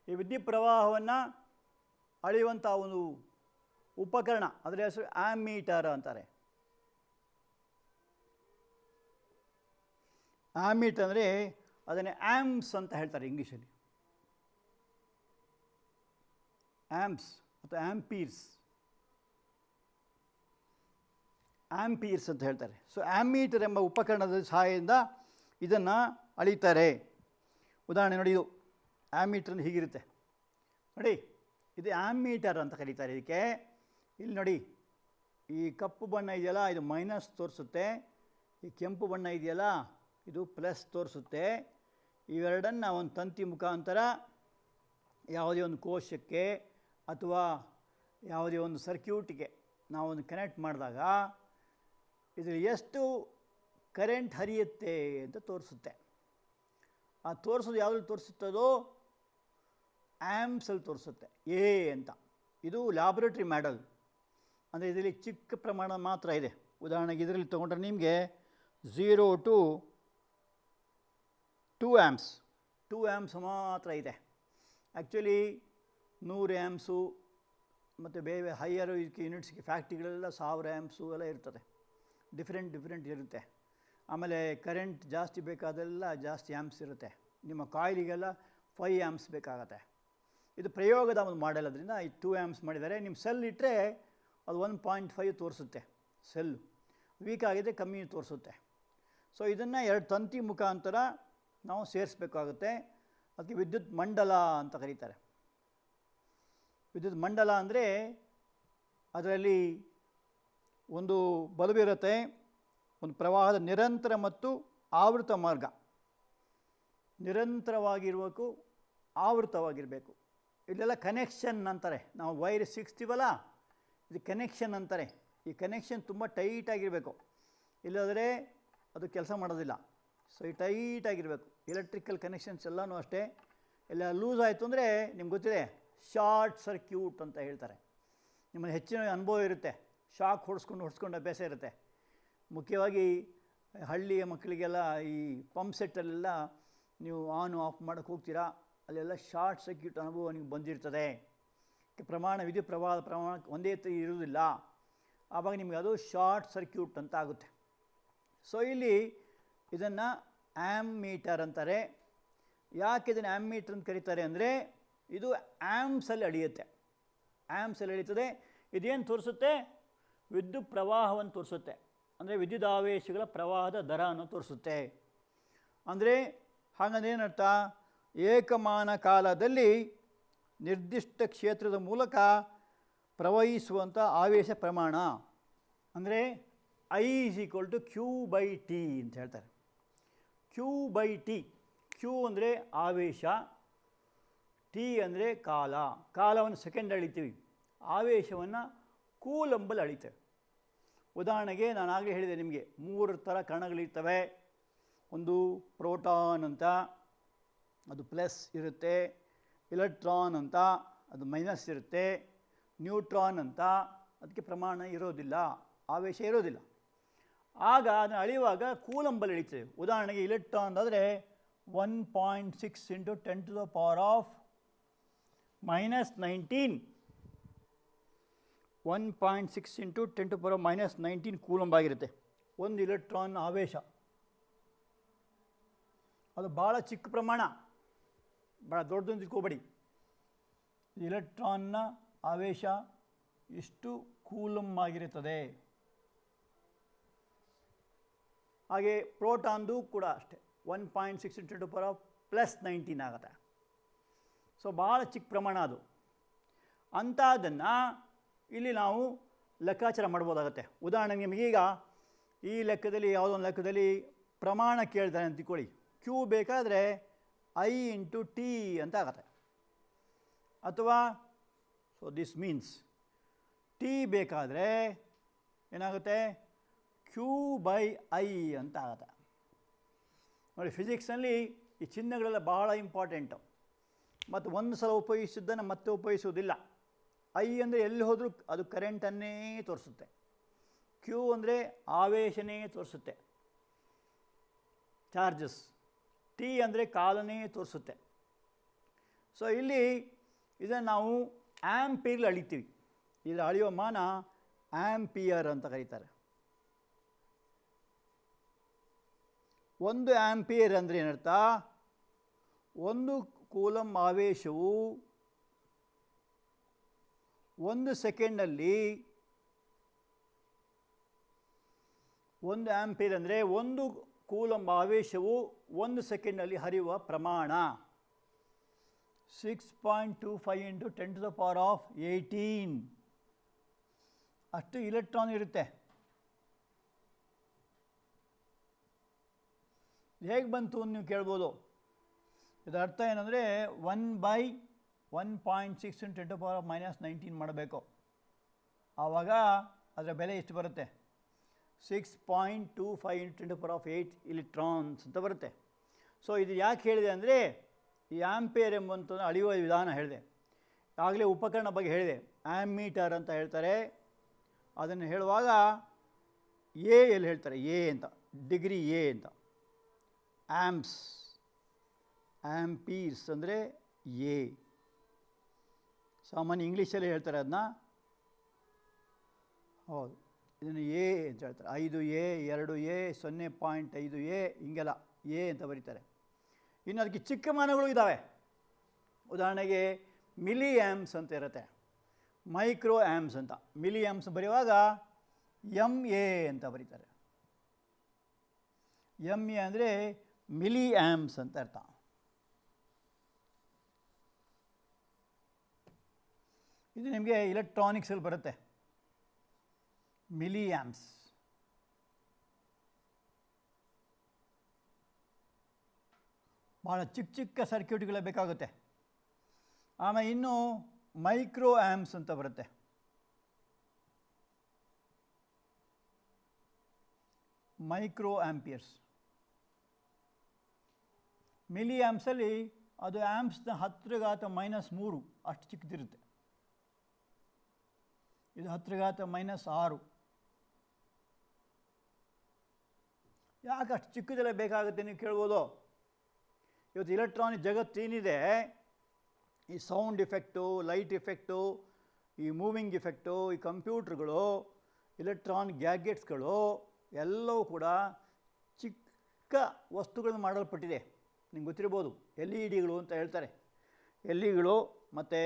ಈ ವಿದ್ಯುತ್ ಪ್ರವಾಹವನ್ನು ಅಳೆಯುವಂಥ ಒಂದು ಉಪಕರಣ, ಅದರ ಹೆಸರು ಆ್ಯಮ್ಮೀಟರ್ ಅಂತಾರೆ. ಆ್ಯಮ್ಮೀಟರ್ ಅಂದರೆ ಅದನ್ನೇ ಆ್ಯಮ್ಸ್ ಅಂತ ಹೇಳ್ತಾರೆ ಇಂಗ್ಲೀಷಲ್ಲಿ. ಆ್ಯಮ್ಸ್ ಅಥವಾ ಆ್ಯಂಪೀರ್ಸ್ ಅಂತ ಹೇಳ್ತಾರೆ. ಸೊ ಆ್ಯಮ್ಮೀಟರ್ ಎಂಬ ಉಪಕರಣದ ಸಹಾಯದಿಂದ ಇದನ್ನು ಅಳೀತಾರೆ. ಉದಾಹರಣೆ ನೋಡಿ, ಇದು ಆ್ಯಮ್ಮೀಟರ್ ಹೀಗಿರುತ್ತೆ ನೋಡಿ, ಇದು ಆ್ಯಮ್ಮೀಟರ್ ಅಂತ ಕರೀತಾರೆ ಇದಕ್ಕೆ. ಇಲ್ಲಿ ನೋಡಿ, ಈ ಕಪ್ಪು ಬಣ್ಣ ಇದೆಯಲ್ಲ ಇದು ಮೈನಸ್ ತೋರಿಸುತ್ತೆ, ಈ ಕೆಂಪು ಬಣ್ಣ ಇದೆಯಲ್ಲ ಇದು ಪ್ಲಸ್ ತೋರಿಸುತ್ತೆ. ಇವೆರಡನ್ನು ಒಂದು ತಂತಿ ಮುಖಾಂತರ ಯಾವುದೇ ಒಂದು ಕೋಶಕ್ಕೆ ಅಥವಾ ಯಾವುದೇ ಒಂದು ಸರ್ಕ್ಯೂಟಿಗೆ ನಾವೊಂದು ಕನೆಕ್ಟ್ ಮಾಡಿದಾಗ ಇದರಲ್ಲಿ ಎಷ್ಟು ಕರೆಂಟ್ ಹರಿಯುತ್ತೆ ಅಂತ ತೋರಿಸುತ್ತೆ. ಆ ತೋರಿಸೋದು ಯಾವುದ್ರಲ್ಲಿ ತೋರಿಸುತ್ತದೋ ಆ್ಯಮ್ಸಲ್ಲಿ ತೋರಿಸುತ್ತೆ, ಎ ಅಂತ. ಇದು ಲ್ಯಾಬ್ರೇಟ್ರಿ ಮಾಡೆಲ್, ಅಂದರೆ ಇದರಲ್ಲಿ ಚಿಕ್ಕ ಪ್ರಮಾಣ ಮಾತ್ರ ಇದೆ. ಉದಾಹರಣೆಗೆ ಇದರಲ್ಲಿ ತೊಗೊಂಡ್ರೆ ನಿಮಗೆ 0 to 2 ಆ್ಯಮ್ಸ್, 2 ಆ್ಯಮ್ಸ್ ಮಾತ್ರ ಇದೆ. ಆ್ಯಕ್ಚುಲಿ 100 ಆ್ಯಮ್ಸು ಮತ್ತು ಬೇರೆ ಹೈಯರ್ ಯೂನಿಟ್ಸ್ಗೆ ಫ್ಯಾಕ್ಟ್ರಿಗಳೆಲ್ಲ 1000 ಆ್ಯಮ್ಸು ಎಲ್ಲ ಇರ್ತದೆ. ಡಿಫ್ರೆಂಟ್ ಇರುತ್ತೆ. ಆಮೇಲೆ ಕರೆಂಟ್ ಜಾಸ್ತಿ ಬೇಕಾದೆಲ್ಲ ಜಾಸ್ತಿ ಆ್ಯಮ್ಸ್ ಇರುತ್ತೆ. ನಿಮ್ಮ ಕಾಯಿಲಿಗೆಲ್ಲ 5 ಆ್ಯಮ್ಸ್ ಬೇಕಾಗತ್ತೆ. ಇದು ಪ್ರಯೋಗದ ಒಂದು ಮಾಡೆಲ್, ಅದರಿಂದ ಈ 2 ಆ್ಯಮ್ಸ್ ಮಾಡಿದ್ದಾರೆ. ನಿಮ್ಮ ಸೆಲ್ ಇಟ್ಟರೆ ಅದು 1.5 ತೋರಿಸುತ್ತೆ, ಸೆಲ್ಲು ವೀಕ್ ಆಗಿದೆ ಕಮ್ಮಿ ತೋರಿಸುತ್ತೆ. ಸೊ ಇದನ್ನು 2 ತಂತಿ ಮುಖಾಂತರ ನಾವು ಸೇರಿಸ್ಬೇಕಾಗುತ್ತೆ. ಅದಕ್ಕೆ ವಿದ್ಯುತ್ ಮಂಡಲ ಅಂತ ಕರೀತಾರೆ. ವಿದ್ಯುತ್ ಮಂಡಲ ಅಂದರೆ ಅದರಲ್ಲಿ ಒಂದು ಬಲ್ಬ್ ಇರುತ್ತೆ, ಒಂದು ಪ್ರವಾಹದ ನಿರಂತರ ಮತ್ತು ಆವೃತ ಮಾರ್ಗ. ನಿರಂತರವಾಗಿರಬೇಕು, ಆವೃತವಾಗಿರಬೇಕು. ಇಲ್ಲೆಲ್ಲ ಕನೆಕ್ಷನ್ ಅಂತಾರೆ. ನಾವು ವೈರ್ ಸಿಕ್ಸ್ತೀವಲ್ಲ, ಇದು ಕನೆಕ್ಷನ್ ಅಂತಾರೆ. ಈ ಕನೆಕ್ಷನ್ ತುಂಬ ಟೈಟಾಗಿರಬೇಕು, ಇಲ್ಲದ್ರೆ ಅದು ಕೆಲಸ ಮಾಡೋದಿಲ್ಲ. ಸೊ ಈ ಟೈಟಾಗಿರಬೇಕು. ಎಲೆಕ್ಟ್ರಿಕಲ್ ಕನೆಕ್ಷನ್ಸ್ ಎಲ್ಲನೂ ಅಷ್ಟೇ. ಎಲ್ಲ ಲೂಸ್ ಆಯಿತು ಅಂದರೆ ನಿಮ್ಗೆ ಗೊತ್ತಿದೆ, ಶಾರ್ಟ್ ಸರ್ಕ್ಯೂಟ್ ಅಂತ ಹೇಳ್ತಾರೆ. ನಿಮ್ಮಲ್ಲಿ ಹೆಚ್ಚಿನ ಅನುಭವ ಇರುತ್ತೆ, ಶಾಕ್ ಹೊಡ್ಸ್ಕೊಂಡು ಅಭ್ಯಾಸ ಇರುತ್ತೆ. ಮುಖ್ಯವಾಗಿ ಹಳ್ಳಿಯ ಮಕ್ಕಳಿಗೆಲ್ಲ ಈ ಪಂಪ್ ಸೆಟ್ಟಲ್ಲೆಲ್ಲ ನೀವು ಆನ್ ಆಫ್ ಮಾಡೋಕ್ಕೆ ಹೋಗ್ತೀರಾ, ಅಲ್ಲೆಲ್ಲ ಶಾರ್ಟ್ ಸರ್ಕ್ಯೂಟ್ ಅನುಭವ ನಿಮಗೆ ಬಂದಿರ್ತದೆ. ವಿದ್ಯುತ್ ಪ್ರವಾಹದ ಪ್ರಮಾಣ ಒಂದೇ ಇರುವುದಿಲ್ಲ, ಆವಾಗ ನಿಮಗೆ ಅದು ಶಾರ್ಟ್ ಸರ್ಕ್ಯೂಟ್ ಅಂತ ಆಗುತ್ತೆ. ಸೊ ಇಲ್ಲಿ ಇದನ್ನು ಆ್ಯಮ್ಮೀಟರ್ ಅಂತಾರೆ. ಯಾಕೆ ಇದನ್ನು ಆ್ಯಮ್ಮೀಟರ್ ಅಂತ ಕರೀತಾರೆ ಅಂದರೆ ಇದು ಆ್ಯಮ್ಸಲ್ಲಿ ಅಳೆಯುತ್ತೆ. ಆ್ಯಮ್ಸಲ್ಲಿ ಅಳೀತದೆ. ಇದೇನು ತೋರಿಸುತ್ತೆ? ವಿದ್ಯುತ್ ಪ್ರವಾಹವನ್ನು ತೋರಿಸುತ್ತೆ. ಅಂದರೆ ವಿದ್ಯುದಾವೇಶಗಳ ಪ್ರವಾಹದ ದರವನ್ನು ತೋರಿಸುತ್ತೆ. ಅಂದರೆ ಹಾಗಂದ್ರೆ ಏನರ್ಥ? ಏಕಮಾನ ಕಾಲದಲ್ಲಿ ನಿರ್ದಿಷ್ಟ ಕ್ಷೇತ್ರದ ಮೂಲಕ ಪ್ರವಹಿಸುವಂಥ ಆವೇಶ ಪ್ರಮಾಣ. ಅಂದರೆ I = Q/T ಅಂತ ಹೇಳ್ತಾರೆ. Q/T. Q ಅಂದರೆ ಆವೇಶ, T ಅಂದರೆ ಕಾಲ. ಕಾಲವನ್ನು ಸೆಕೆಂಡ್ ಅಳಿತೀವಿ, ಆವೇಶವನ್ನು ಕೂಲಂಬಲ್ಲಿ ಅಳಿತೇವೆ. ಉದಾಹರಣೆಗೆ ನಾನು ಆಗಲೇ ಹೇಳಿದೆ ನಿಮಗೆ 3 ಥರ ಕಣಗಳಿರ್ತವೆ. ಒಂದು ಪ್ರೋಟಾನ್ ಅಂತ, ಅದು ಪ್ಲಸ್ ಇರುತ್ತೆ. ಎಲೆಕ್ಟ್ರಾನ್ ಅಂತ, ಅದು ಮೈನಸ್ ಇರುತ್ತೆ. ನ್ಯೂಟ್ರಾನ್ ಅಂತ, ಅದಕ್ಕೆ ಪ್ರಮಾಣ ಇರೋದಿಲ್ಲ, ಆವೇಶ ಇರೋದಿಲ್ಲ. ಆಗ ಅದನ್ನು ಅಳೆಯುವಾಗ ಕೂಲಂಬಲ್ಲಿ ಅಳಿತೇವೆ. ಉದಾಹರಣೆಗೆ ಎಲೆಕ್ಟ್ರಾನ್ ಆದರೆ 1.6 × 10⁻⁻19 1.6 × 10⁻⁻19 ಕೂಲಂಬ್ ಆಗಿರುತ್ತೆ ಒಂದು ಇಲೆಕ್ಟ್ರಾನ್ ಆವೇಶ. ಅದು ಭಾಳ ಚಿಕ್ಕ ಪ್ರಮಾಣ, ಭಾಳ ದೊಡ್ಡದು ತಿಳ್ಕೊಬೇಡಿ. ಇಲೆಕ್ಟ್ರಾನ್ನ ಆವೇಶ ಇಷ್ಟು ಕೂಲಂಬ್ ಆಗಿರುತ್ತದೆ. ಹಾಗೆ ಪ್ರೋಟಾನ್ದು ಕೂಡ ಅಷ್ಟೇ 1.6 × 10⁻+19 ಆಗುತ್ತೆ. ಸೊ ಭಾಳ ಚಿಕ್ಕ ಪ್ರಮಾಣ ಅದು. ಅಂಥದ್ದನ್ನು ಇಲ್ಲಿ ನಾವು ಲೆಕ್ಕಾಚಾರ ಮಾಡ್ಬೋದಾಗತ್ತೆ. ಉದಾಹರಣೆಗೆ ನಿಮಗೀಗ ಈ ಲೆಕ್ಕದಲ್ಲಿ ಯಾವುದೋ ಒಂದು ಲೆಕ್ಕದಲ್ಲಿ ಪ್ರಮಾಣ ಕೇಳ್ತಾರೆ ಅಂತ ತಿಳ್ಕೊಳ್ಳಿ. Q ಬೇಕಾದರೆ I × T ಅಂತ ಆಗುತ್ತೆ. ಅಥವಾ ಸೊ ದಿಸ್ ಮೀನ್ಸ್ T ಬೇಕಾದರೆ ಏನಾಗುತ್ತೆ? Q/I ಅಂತ ಆಗುತ್ತೆ. ನೋಡಿ, ಫಿಸಿಕ್ಸ್ನಲ್ಲಿ ಈ ಚಿಹ್ನೆಗಳೆಲ್ಲ ಬಹಳ ಇಂಪಾರ್ಟೆಂಟು. ಮತ್ತು ಒಂದು ಸಲ ಉಪಯೋಗಿಸಿದ್ದನ್ನು ಮತ್ತೆ ಉಪಯೋಗಿಸುವುದಿಲ್ಲ. ಐ ಅಂದರೆ ಎಲ್ಲಿ ಹೋದರೂ ಅದು ಕರೆಂಟನ್ನೇ ತೋರಿಸುತ್ತೆ. ಕ್ಯೂ ಅಂದರೆ ಆವೇಶನೇ ತೋರಿಸುತ್ತೆ, ಚಾರ್ಜಸ್. ಟಿ ಅಂದರೆ ಕಾಲನೇ ತೋರಿಸುತ್ತೆ. ಸೊ ಇಲ್ಲಿ ಇದನ್ನು ನಾವು ಆ್ಯಂಪೀರ್ಲಿ ಅಳಿತೀವಿ. ಇದರ ಅಳೆಯುವ ಮಾನ ಆ್ಯಂಪಿಯರ್ ಅಂತ ಕರೀತಾರೆ. 1 ಆ್ಯಂಪಿಯರ್ ಅಂದರೆ ಏನರ್ಥ? 1 ಕೂಲಂಬ್ ಆವೇಶವು 1 ಸೆಕೆಂಡಲ್ಲಿ 1 ಆ್ಯಂಪಿಯರ್ ಅಂದರೆ 1 ಕೂಲಂಬ್ ಆವೇಶವು 1 ಸೆಕೆಂಡಲ್ಲಿ ಹರಿಯುವ ಪ್ರಮಾಣ. 6.25 × 10⁻18 ಅಷ್ಟು ಇಲೆಕ್ಟ್ರಾನ್ ಇರುತ್ತೆ. ಹೇಗೆ ಬಂತು ಅಂತ ನೀವು ಕೇಳ್ಬೋದು. ಇದರ ಅರ್ಥ ಏನಂದರೆ 1/1.6 × 10⁻−19 ಮಾಡಬೇಕು. ಆವಾಗ ಅದರ ಬೆಲೆ ಎಷ್ಟು ಬರುತ್ತೆ? 6.25 × 10⁸ ಇಲೆಕ್ಟ್ರಾನ್ಸ್ ಅಂತ ಬರುತ್ತೆ. ಸೊ ಇದು ಯಾಕೆ ಹೇಳಿದೆ ಅಂದರೆ, ಈ ಆ್ಯಂಪಿಯರ್ ಎಂಬಂಥದ್ದು ಅಳೆಯುವ ವಿಧಾನ ಹೇಳಿದೆ. ಆಗಲೇ ಉಪಕರಣ ಬಗ್ಗೆ ಹೇಳಿದೆ, ಆ್ಯಮ್ಮೀಟರ್ ಅಂತ ಹೇಳ್ತಾರೆ. ಅದನ್ನು ಹೇಳುವಾಗ ಎಲ್ಲಿ ಹೇಳ್ತಾರೆ? ಎ ಅಂತ, ಡಿಗ್ರಿ ಎ ಅಂತ. ಆ್ಯಂಪ್ಸ್, ಆ್ಯಂಪೀರ್ಸ್ ಅಂದರೆ ಎ. ಸಾಮಾನ್ಯ ಇಂಗ್ಲೀಷಲ್ಲಿ ಹೇಳ್ತಾರೆ ಅದನ್ನ. ಹೌದು, ಇದನ್ನು ಎ ಅಂತ ಹೇಳ್ತಾರೆ. 5A, 2A, 0.5A ಹಿಂಗೆಲ್ಲ ಎ ಅಂತ ಬರೀತಾರೆ. ಇನ್ನು ಅದಕ್ಕೆ ಚಿಕ್ಕ ಮಾನಗಳು ಇದ್ದಾವೆ. ಉದಾಹರಣೆಗೆ ಮಿಲಿ ಆ್ಯಮ್ಸ್ ಅಂತ ಇರುತ್ತೆ, ಮೈಕ್ರೋ ಆ್ಯಮ್ಸ್ ಅಂತ. ಮಿಲಿ ಆ್ಯಮ್ಸ್ ಬರೆಯುವಾಗ MA ಅಂತ ಬರೀತಾರೆ. MA ಅಂದರೆ ಮಿಲಿ ಆ್ಯಮ್ಸ್ ಅಂತ ಅರ್ಥ. ಇದು ನಿಮಗೆ ಇಲೆಕ್ಟ್ರಾನಿಕ್ಸಲ್ಲಿ ಬರುತ್ತೆ, ಮಿಲಿ ಆ್ಯಮ್ಸ್. ಭಾಳ ಚಿಕ್ಕ ಚಿಕ್ಕ ಸರ್ಕ್ಯೂಟ್ಗಳೇ ಬೇಕಾಗುತ್ತೆ. ಆಮೇಲೆ ಇನ್ನು ಮೈಕ್ರೋ ಆ್ಯಮ್ಸ್ ಅಂತ ಬರುತ್ತೆ. Micro amperes. ಮಿಲಿ ಆ್ಯಮ್ಸಲ್ಲಿ ಅದು ಆ್ಯಮ್ಸ್ನ 10⁻³ ಅಷ್ಟು ಚಿಕ್ಕದಿರುತ್ತೆ. ಇದು 10⁻⁻6. ಯಾಕೆ ಅಷ್ಟು ಚಿಕ್ಕದೆಲ್ಲ ಬೇಕಾಗುತ್ತೆ ನೀವು ಕೇಳ್ಬೋದು. ಇವತ್ತು ಇಲೆಕ್ಟ್ರಾನಿಕ್ ಜಗತ್ತು ಏನಿದೆ, ಈ ಸೌಂಡ್ ಇಫೆಕ್ಟು, ಲೈಟ್ ಇಫೆಕ್ಟು, ಈ ಮೂವಿಂಗ್ ಇಫೆಕ್ಟು, ಈ ಕಂಪ್ಯೂಟ್ರುಗಳು, ಇಲೆಕ್ಟ್ರಾನಿಕ್ ಗ್ಯಾಜೆಟ್ಸ್ಗಳು ಎಲ್ಲವೂ ಕೂಡ ಚಿಕ್ಕ ವಸ್ತುಗಳನ್ನು ಮಾಡಲ್ಪಟ್ಟಿದೆ. ನಿಮ್ಗೆ ಗೊತ್ತಿರ್ಬೋದು, LED ಅಂತ ಹೇಳ್ತಾರೆ. LED ಮತ್ತು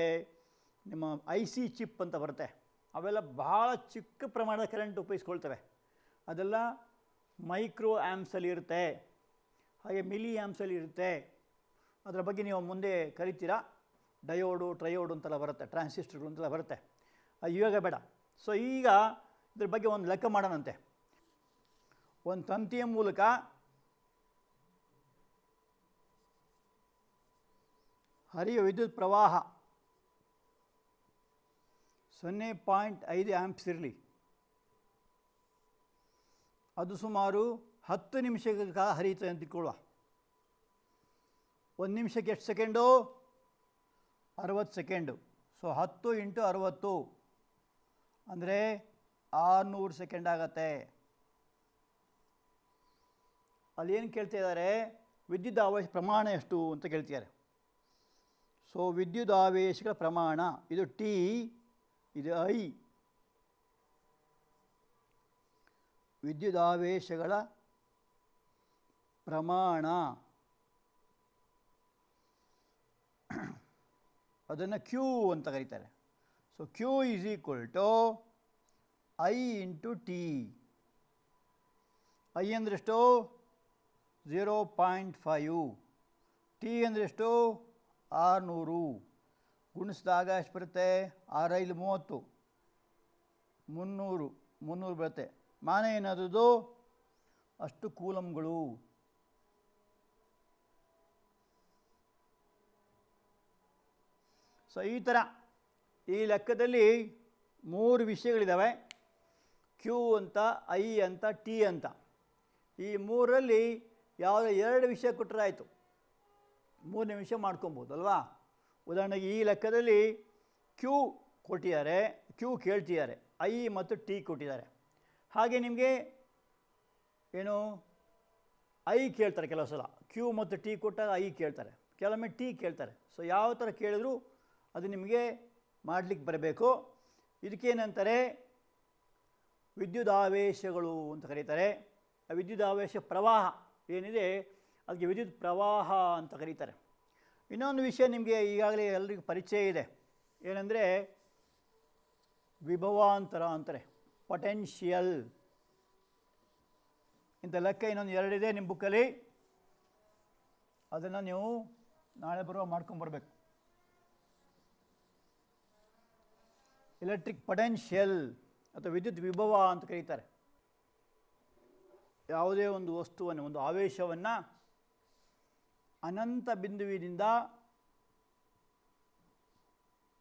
ನಿಮ್ಮ IC ಚಿಪ್ ಅಂತ ಬರುತ್ತೆ. ಅವೆಲ್ಲ ಭಾಳ ಚಿಕ್ಕ ಪ್ರಮಾಣದ ಕರೆಂಟ್ ಉಪಯೋಗಿಸ್ಕೊಳ್ತವೆ. ಅದೆಲ್ಲ ಮೈಕ್ರೋ ಆ್ಯಮ್ಸಲ್ಲಿ ಇರುತ್ತೆ, ಹಾಗೆ ಮಿಲಿ ಆ್ಯಮ್ಸಲ್ಲಿ ಇರುತ್ತೆ. ಅದರ ಬಗ್ಗೆ ನೀವು ಮುಂದೆ ಕರಿತೀರಾ. ಡಯೋಡು, ಟ್ರಯೋಡು ಅಂತೆಲ್ಲ ಬರುತ್ತೆ, ಟ್ರಾನ್ಸಿಸ್ಟರ್ಗಳು ಅಂತೆಲ್ಲ ಬರುತ್ತೆ. ಅದು ಇವಾಗ ಬೇಡ. ಸೊ ಈಗ ಇದ್ರ ಬಗ್ಗೆ ಒಂದು ಲೆಕ್ಕ ಮಾಡೋಣಂತೆ. ಒಂದು ತಂತಿಯ ಮೂಲಕ ಹರಿಯುವ ವಿದ್ಯುತ್ ಪ್ರವಾಹ 0.5 ಆ್ಯಂಪ್ಸ್ ಇರಲಿ. ಅದು ಸುಮಾರು 10 ನಿಮಿಷಗಳ ಕಾಲ ಹರಿಯುತ್ತೆ ಅಂತ ಇಟ್ಕೊಳ್ಳುವ. 1 ನಿಮಿಷಕ್ಕೆ ಎಷ್ಟು ಸೆಕೆಂಡು? 60 ಸೆಕೆಂಡು. ಸೊ 10 × 60 ಅಂದರೆ 600 ಸೆಕೆಂಡ್ ಆಗತ್ತೆ. ಅಲ್ಲಿ ಏನು ಕೇಳ್ತಾ ಇದ್ದಾರೆ? ವಿದ್ಯುತ್ ಆವೇಶ ಪ್ರಮಾಣ ಎಷ್ಟು ಅಂತ ಕೇಳ್ತಿದ್ದಾರೆ. ಸೊ ವಿದ್ಯುತ್ ಆವೇಶಗಳ ಪ್ರಮಾಣ ಇದು ಟಿ, ಇದು ಐ. ವಿದ್ಯುತ್ ಆವೇಶಗಳ ಪ್ರಮಾಣ ಅದನ್ನು ಕ್ಯೂ ಅಂತ ಕರೀತಾರೆ. So Q is equal to I into T. I ಅಂದ್ರೆಷ್ಟು? 0.5. ಟಿ ಅಂದ್ರೆಷ್ಟು? 600. ಗುಣಿಸಿದಾಗ ಎಷ್ಟು ಬರುತ್ತೆ? 6×5 30, 300 ಬರುತ್ತೆ. ಮಾನ ಏನಾದದು? ಅಷ್ಟು ಕೂಲಂಗಳು. ಸೊ ಈ ಥರ ಈ ಲೆಕ್ಕದಲ್ಲಿ 3 ವಿಷಯಗಳಿದ್ದಾವೆ. ಕ್ಯೂ ಅಂತ, ಐ ಅಂತ, ಟಿ ಅಂತ. ಈ 3ರಲ್ಲಿ ಯಾವುದೋ 2 ವಿಷಯ ಕೊಟ್ಟರೆ ಆಯಿತು. 3ನೇ ವಿಷಯ ಮಾಡ್ಕೊಬೋದು ಅಲ್ವಾ? ಉದಾಹರಣೆಗೆ ಈ ಲೆಕ್ಕದಲ್ಲಿ ಕ್ಯೂ ಕೊಟ್ಟಿದ್ದಾರೆ, ಕ್ಯೂ ಕೇಳ್ತಿದ್ದಾರೆ, ಐ ಮತ್ತು ಟಿ ಕೊಟ್ಟಿದ್ದಾರೆ. ಹಾಗೆ ನಿಮಗೆ ಏನು ಐ ಕೇಳ್ತಾರೆ ಕೆಲವು ಸಲ, ಕ್ಯೂ ಮತ್ತು ಟಿ ಕೊಟ್ಟಾಗ ಐ ಕೇಳ್ತಾರೆ, ಕೆಲವೊಮ್ಮೆ ಟಿ ಕೇಳ್ತಾರೆ. ಸೊ ಯಾವ ಥರ ಕೇಳಿದ್ರು ಅದು ನಿಮಗೆ ಮಾಡಲಿಕ್ಕೆ ಬರಬೇಕು. ಇದಕ್ಕೇನಂತಾರೆ, ವಿದ್ಯುದಾವೇಶಗಳು ಅಂತ ಕರೀತಾರೆ. ಆ ವಿದ್ಯುದಾವೇಶ ಪ್ರವಾಹ ಏನಿದೆ ಅದಕ್ಕೆ ವಿದ್ಯುತ್ ಪ್ರವಾಹ ಅಂತ ಕರೀತಾರೆ. ಇನ್ನೊಂದು ವಿಷಯ ನಿಮಗೆ ಈಗಾಗಲೇ ಎಲ್ಲರಿಗೂ ಪರಿಚಯ ಇದೆ, ಏನಂದರೆ ವಿಭವಾಂತರ ಅಂತಾರೆ, ಪೊಟೆನ್ಷಿಯಲ್. ಇಂಥ ಲೆಕ್ಕ ಇನ್ನೊಂದು 2 ಇದೆ ನಿಮ್ಮ ಬುಕ್ಕಲ್ಲಿ, ಅದನ್ನು ನೀವು ನಾಳೆ ಬರುವ ಮಾಡ್ಕೊಂಬರ್ಬೇಕು. ಎಲೆಕ್ಟ್ರಿಕ್ ಪೊಟೆನ್ಷಿಯಲ್ ಅಥವಾ ವಿದ್ಯುತ್ ವಿಭವ ಅಂತ ಕರೀತಾರೆ. ಯಾವುದೇ ಒಂದು ವಸ್ತುವನ್ನು, ಒಂದು ಆವೇಶವನ್ನು ಅನಂತ ಬಿಂದುವಿನಿಂದ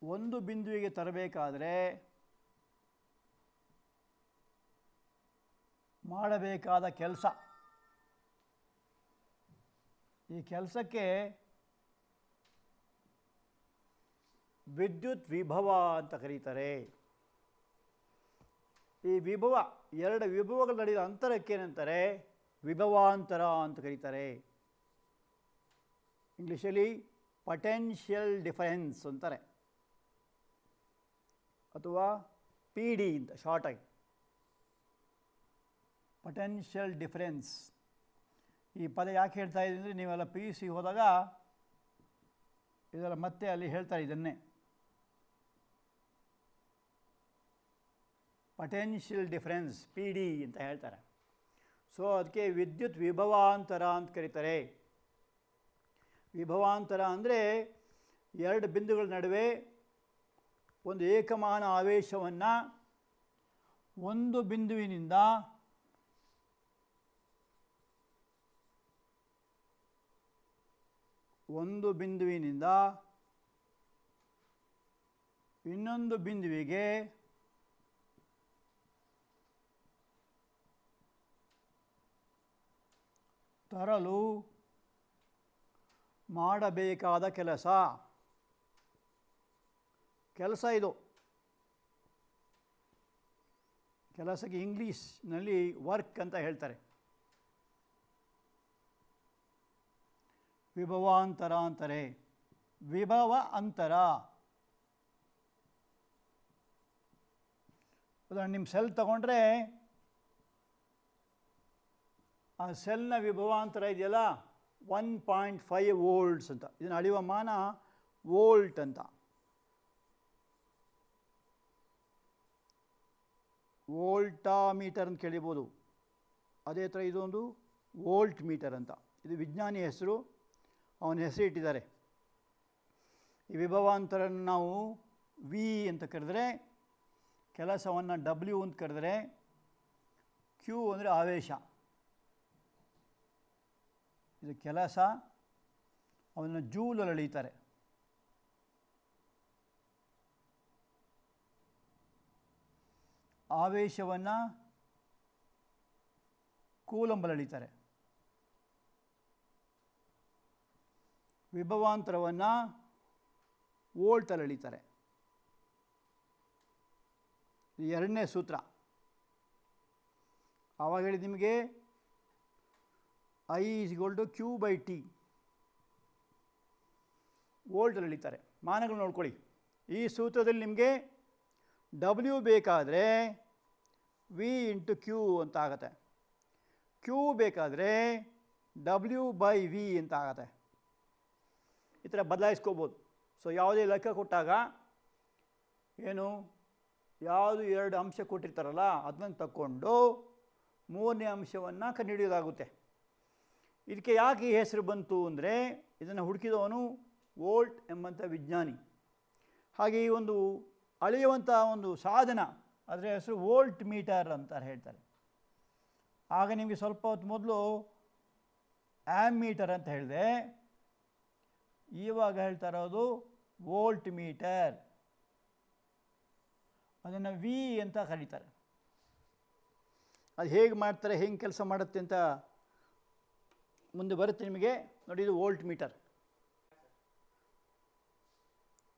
ಒಂದು ಬಿಂದುವಿಗೆ ತರಬೇಕಾದರೆ ಮಾಡಬೇಕಾದ ಕೆಲಸ, ಈ ಕೆಲಸಕ್ಕೆ ವಿದ್ಯುತ್ ವಿಭವ ಅಂತ ಕರೀತಾರೆ. ಈ ವಿಭವ, 2 ವಿಭವಗಳ ನಡುವಿನ ಅಂತರಕ್ಕೆ ಏನಂತಾರೆ, ವಿಭವಾಂತರ ಅಂತ ಕರೀತಾರೆ. ಇಂಗ್ಲೀಷಲ್ಲಿ ಪೊಟೆನ್ಷಿಯಲ್ ಡಿಫರೆನ್ಸ್ ಅಂತಾರೆ, ಅಥವಾ ಪಿ ಡಿ ಅಂತ ಶಾರ್ಟಾಗಿ, ಪೊಟೆನ್ಷಿಯಲ್ ಡಿಫರೆನ್ಸ್. ಈ ಪದ ಯಾಕೆ ಹೇಳ್ತಾ ಇದ್ದೀನಿ ಅಂದರೆ, ನೀವೆಲ್ಲ ಪಿ ಯು ಸಿ ಹೋದಾಗ ಇದೆಲ್ಲ ಮತ್ತೆ ಅಲ್ಲಿ ಹೇಳ್ತಾರೆ, ಇದನ್ನೇ ಪೊಟೆನ್ಷಿಯಲ್ ಡಿಫರೆನ್ಸ್, ಪಿ ಡಿ ಅಂತ ಹೇಳ್ತಾರೆ. ಸೊ ಅದಕ್ಕೆ ವಿದ್ಯುತ್ ವಿಭವಾಂತರ ಅಂತ ಕರೀತಾರೆ. ವಿಭವಾಂತರ ಅಂದರೆ 2 ಬಿಂದುಗಳ ನಡುವೆ ಒಂದು ಏಕಮಾನ ಆವೇಶವನ್ನು ಒಂದು ಬಿಂದುವಿನಿಂದ ಇನ್ನೊಂದು ಬಿಂದುವಿಗೆ ತರಲು ಮಾಡಬೇಕಾದ ಕೆಲಸ ಇದು. ಕೆಲಸಕ್ಕೆ ಇಂಗ್ಲೀಷ್ನಲ್ಲಿ ವರ್ಕ್ ಅಂತ ಹೇಳ್ತಾರೆ. ವಿಭವಾಂತರ ಅಂತಾರೆ, ವಿಭವ ಅಂತರ. ಉದಾಹರಣೆ ನಿಮ್ಮ ಸೆಲ್ ತಗೊಂಡ್ರೆ ಆ ಸೆಲ್ನ ವಿಭವಾಂತರ ಇದೆಯಲ್ಲ 1.5 ವೋಲ್ಟ್ಸ್ ಅಂತ. ಇದನ್ನು ಅಳೆಯುವ ಮಾನ ವೋಲ್ಟ್ ಅಂತ. ವೋಲ್ಟಾಮೀಟರ್ ಅಂತ ಕೇಳಿಬೋದು. ಅದೇ ಥರ ಇದೊಂದು ವೋಲ್ಟ್ ಮೀಟರ್ ಅಂತ. ಇದು ವಿಜ್ಞಾನಿ ಹೆಸರು, ಅವನ ಹೆಸರು ಇಟ್ಟಿದ್ದಾರೆ. ಈ ವಿಭವಾಂತರನ್ನು ನಾವು ವಿ ಅಂತ ಕರೆದರೆ, ಕೆಲಸವನ್ನು ಡಬ್ಲ್ಯೂ ಅಂತ ಕರೆದರೆ, ಕ್ಯೂ ಅಂದರೆ ಆವೇಶ, ಇದು ಕೆಲಸ, ಅವನ್ನ ಜೂಲಲ್ಲಿ ಅಳೀತಾರೆ. ಆವೇಶವನ್ನು ಕೂಲಂಬಲ್ಲಿ ಅಳೀತಾರೆ. ವಿಭವಾಂತರವನ್ನು ವೋಲ್ಟಲ್ಲಿ ಅಳೀತಾರೆ. ಇದು 2ನೇ ಸೂತ್ರ. ಆವಾಗ ಹೇಳಿ ನಿಮಗೆ I = Q/T, ವೋಲ್ಟಲ್ಲಿ ಅಳೀತಾರೆ. ಮಾನಗಳು ನೋಡ್ಕೊಳ್ಳಿ. ಈ ಸೂತ್ರದಲ್ಲಿ ನಿಮಗೆ W ಬೇಕಾದರೆ V × Q ಅಂತ ಆಗುತ್ತೆ, Q ಬೇಕಾದರೆ W/V ಅಂತ ಆಗುತ್ತೆ. ಈ ಥರ ಬದಲಾಯಿಸ್ಕೋಬೋದು. ಸೊ ಯಾವುದೇ ಲೆಕ್ಕ ಕೊಟ್ಟಾಗ ಏನು, ಯಾವುದು 2 ಅಂಶ ಕೊಟ್ಟಿರ್ತಾರಲ್ಲ ಅದನ್ನು ತಕ್ಕೊಂಡು 3ನೇ ಅಂಶವನ್ನು ಕಂಡುಹಿಡಿಯೋದಾಗುತ್ತೆ. ಇದಕ್ಕೆ ಯಾಕೆ ಈ ಹೆಸರು ಬಂತು ಅಂದರೆ, ಇದನ್ನು ಹುಡುಕಿದವನು ವೋಲ್ಟ್ ಎಂಬಂಥ ವಿಜ್ಞಾನಿ. ಹಾಗೆ ಈ ಒಂದು ಅಳೆಯುವಂಥ ಒಂದು ಸಾಧನ, ಅದರ ಹೆಸರು ವೋಲ್ಟ್ ಮೀಟರ್ ಅಂತ ಹೇಳ್ತಾರೆ. ಆಗ ನಿಮಗೆ ಸ್ವಲ್ಪ ಹೊತ್ತು ಮೊದಲು ಆ್ಯಮ್ಮೀಟರ್ ಅಂತ ಹೇಳಿದೆ, ಇವಾಗ ಹೇಳ್ತಾ ಇರೋದು ವೋಲ್ಟ್ ಮೀಟರ್. ಅದನ್ನು ವಿ ಅಂತ ಕರೀತಾರೆ. ಅದು ಹೇಗೆ ಮಾಡ್ತಾರೆ, ಹೆಂಗೆ ಕೆಲಸ ಮಾಡುತ್ತೆ ಅಂತ ಮುಂದೆ ಬರುತ್ತೆ ನಿಮಗೆ ನೋಡಿ. ಇದು ವೋಲ್ಟ್ ಮೀಟರ್.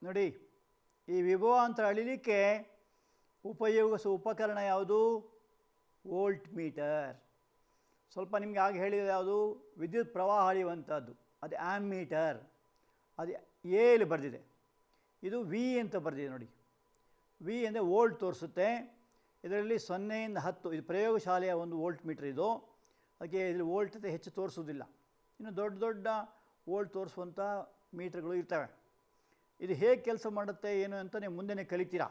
ನೋಡಿ, ಈ ವಿಭವಾಂತರ ಅಳಿಲಿಕ್ಕೆ ಉಪಯೋಗಿಸುವ ಉಪಕರಣ ಯಾವುದು? Volt meter. ಸ್ವಲ್ಪ ನಿಮಗೆ ಆಗ ಹೇಳಿದರೆ ಯಾವುದು? ವಿದ್ಯುತ್ ಪ್ರವಾಹ ಅಳೆಯುವಂಥದ್ದು, ಅದು ಆ್ಯಮ್ಮೀಟರ್. ಅದು ಎಲ್ಲಿ ಬರೆದಿದೆ, ಇದು ವಿ ಅಂತ ಬರೆದಿದೆ ನೋಡಿ. ವಿ ಅಂದರೆ ವೋಲ್ಟ್ ತೋರಿಸುತ್ತೆ. ಇದರಲ್ಲಿ 0 ಇಂದ 10, ಇದು ಪ್ರಯೋಗಶಾಲೆಯ ಒಂದು ವೋಲ್ಟ್ ಮೀಟರ್. ಇದು ಅದಕ್ಕೆ ಇದರಲ್ಲಿ ವೋಲ್ಟ್ ಅಂತ ಹೆಚ್ಚು ತೋರಿಸೋದಿಲ್ಲ. ಇನ್ನು ದೊಡ್ಡ ದೊಡ್ಡ ವೋಲ್ಟ್ ತೋರಿಸುವಂಥ ಮೀಟರ್ಗಳು ಇರ್ತವೆ. ಇದು ಹೇಗೆ ಕೆಲಸ ಮಾಡುತ್ತೆ ಏನು ಅಂತ ನೀವು ಮುಂದೆನೇ ಕಲಿತೀರಾ.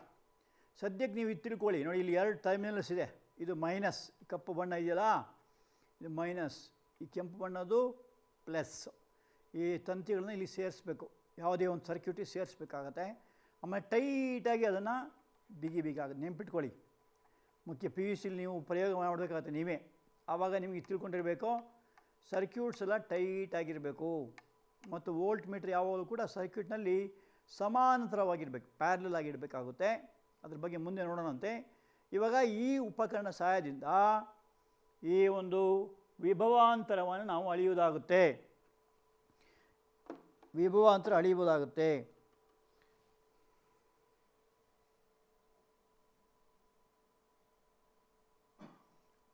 ಸದ್ಯಕ್ಕೆ ನೀವು ಇದು ತಿಳ್ಕೊಳ್ಳಿ. ನೋಡಿ, ಇಲ್ಲಿ 2 ಟರ್ಮಿನಲ್ಸ್ ಇದೆ. ಇದು ಮೈನಸ್, ಕಪ್ಪು ಬಣ್ಣ ಇದೆಯಲ್ಲ, ಇದು ಮೈನಸ್, ಈ ಕೆಂಪು ಬಣ್ಣದ್ದು ಪ್ಲಸ್. ಈ ತಂತಿಗಳನ್ನ ಇಲ್ಲಿ ಸೇರಿಸ್ಬೇಕು, ಯಾವುದೇ ಒಂದು ಸರ್ಕ್ಯೂಟಿಗೆ ಸೇರಿಸ್ಬೇಕಾಗತ್ತೆ. ಆಮೇಲೆ ಟೈಟಾಗಿ ಅದನ್ನು ಬಿಗಿಬೇಕಾಗುತ್ತೆ. ನೆನ್ಪಿಟ್ಕೊಳ್ಳಿ, ಮುಖ್ಯ ಪಿ ಯು ಸಿಲಿ ನೀವು ಪ್ರಯೋಗ ಮಾಡಬೇಕಾಗತ್ತೆ ನೀವೇ. ಆವಾಗ ನಿಮಗೆ ತಿಳ್ಕೊಂಡಿರಬೇಕು, ಸರ್ಕ್ಯೂಟ್ಸ್ ಎಲ್ಲ ಟೈಟಾಗಿರಬೇಕು. ಮತ್ತು ವೋಲ್ಟ್ ಮೀಟ್ರ್ ಯಾವಾಗಲೂ ಕೂಡ ಸರ್ಕ್ಯೂಟ್ನಲ್ಲಿ ಸಮಾನಾಂತರವಾಗಿರಬೇಕು, ಪ್ಯಾರಲಲ್ ಆಗಿರಬೇಕಾಗುತ್ತೆ. ಅದ್ರ ಬಗ್ಗೆ ಮುಂದೆ ನೋಡೋಣಂತೆ. ಇವಾಗ ಈ ಉಪಕರಣ ಸಹಾಯದಿಂದ ಈ ಒಂದು ವಿಭವಾಂತರವನ್ನು ನಾವು ಅಳೆಯುವುದಾಗುತ್ತೆ. ವಿಭವಾಂತರ ಅಳೆಯುವುದಾಗುತ್ತೆ.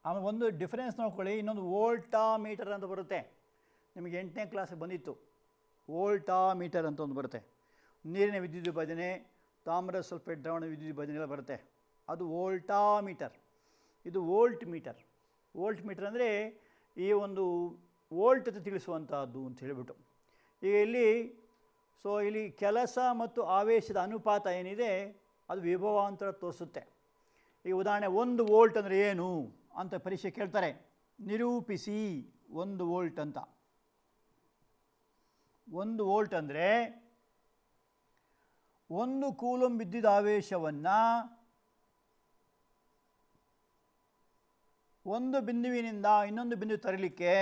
ಆಮೇಲೆ ಒಂದು ಡಿಫರೆನ್ಸ್ ನೋಡ್ಕೊಳ್ಳಿ. ಇನ್ನೊಂದು ವೋಲ್ಟಾ ಮೀಟರ್ ಅಂತ ಬರುತ್ತೆ. ನಿಮಗೆ 8ನೇ ಕ್ಲಾಸಿಗೆ ಬಂದಿತ್ತು. ವೋಲ್ಟಾ ಮೀಟರ್ ಅಂತ ಒಂದು ಬರುತ್ತೆ. ನೀರಿನ ವಿದ್ಯುತ್ ವಿಭಜನೆ, ತಾಮ್ರ ಸಲ್ಫೇಟ್ ದ್ರಾವಣ ವಿದ್ಯುತ್ ವಿಭಜನೆ ಎಲ್ಲ ಬರುತ್ತೆ. ಅದು ವೋಲ್ಟಾ ಮೀಟರ್. ಇದು ವೋಲ್ಟ್ ಮೀಟರ್. ವೋಲ್ಟ್ ಮೀಟರ್ ಅಂದರೆ ಈ ಒಂದು ವೋಲ್ಟ್ ಅಂತ ತಿಳಿಸುವಂಥದ್ದು ಅಂತ ಹೇಳಿಬಿಟ್ಟು. ಈಗ ಇಲ್ಲಿ ಕೆಲಸ ಮತ್ತು ಆವೇಶದ ಅನುಪಾತ ಏನಿದೆ ಅದು ವಿಭವಾಂತರ ತೋರಿಸುತ್ತೆ. ಈಗ ಉದಾಹರಣೆ 1 ವೋಲ್ಟ್ ಅಂದರೆ ಏನು ಅಂತ ಪರೀಕ್ಷೆ ಕೇಳ್ತಾರೆ. ನಿರೂಪಿಸಿ 1 ವೋಲ್ಟ್ ಅಂತ. 1 ವೋಲ್ಟ್ ಅಂದರೆ 1 ಕೂಲಂಬ್ ವಿದ್ಯುತ್ ಆವೇಶವನ್ನು ಒಂದು ಬಿಂದುವಿನಿಂದ ಇನ್ನೊಂದು ಬಿಂದು ತರಲಿಕ್ಕೆ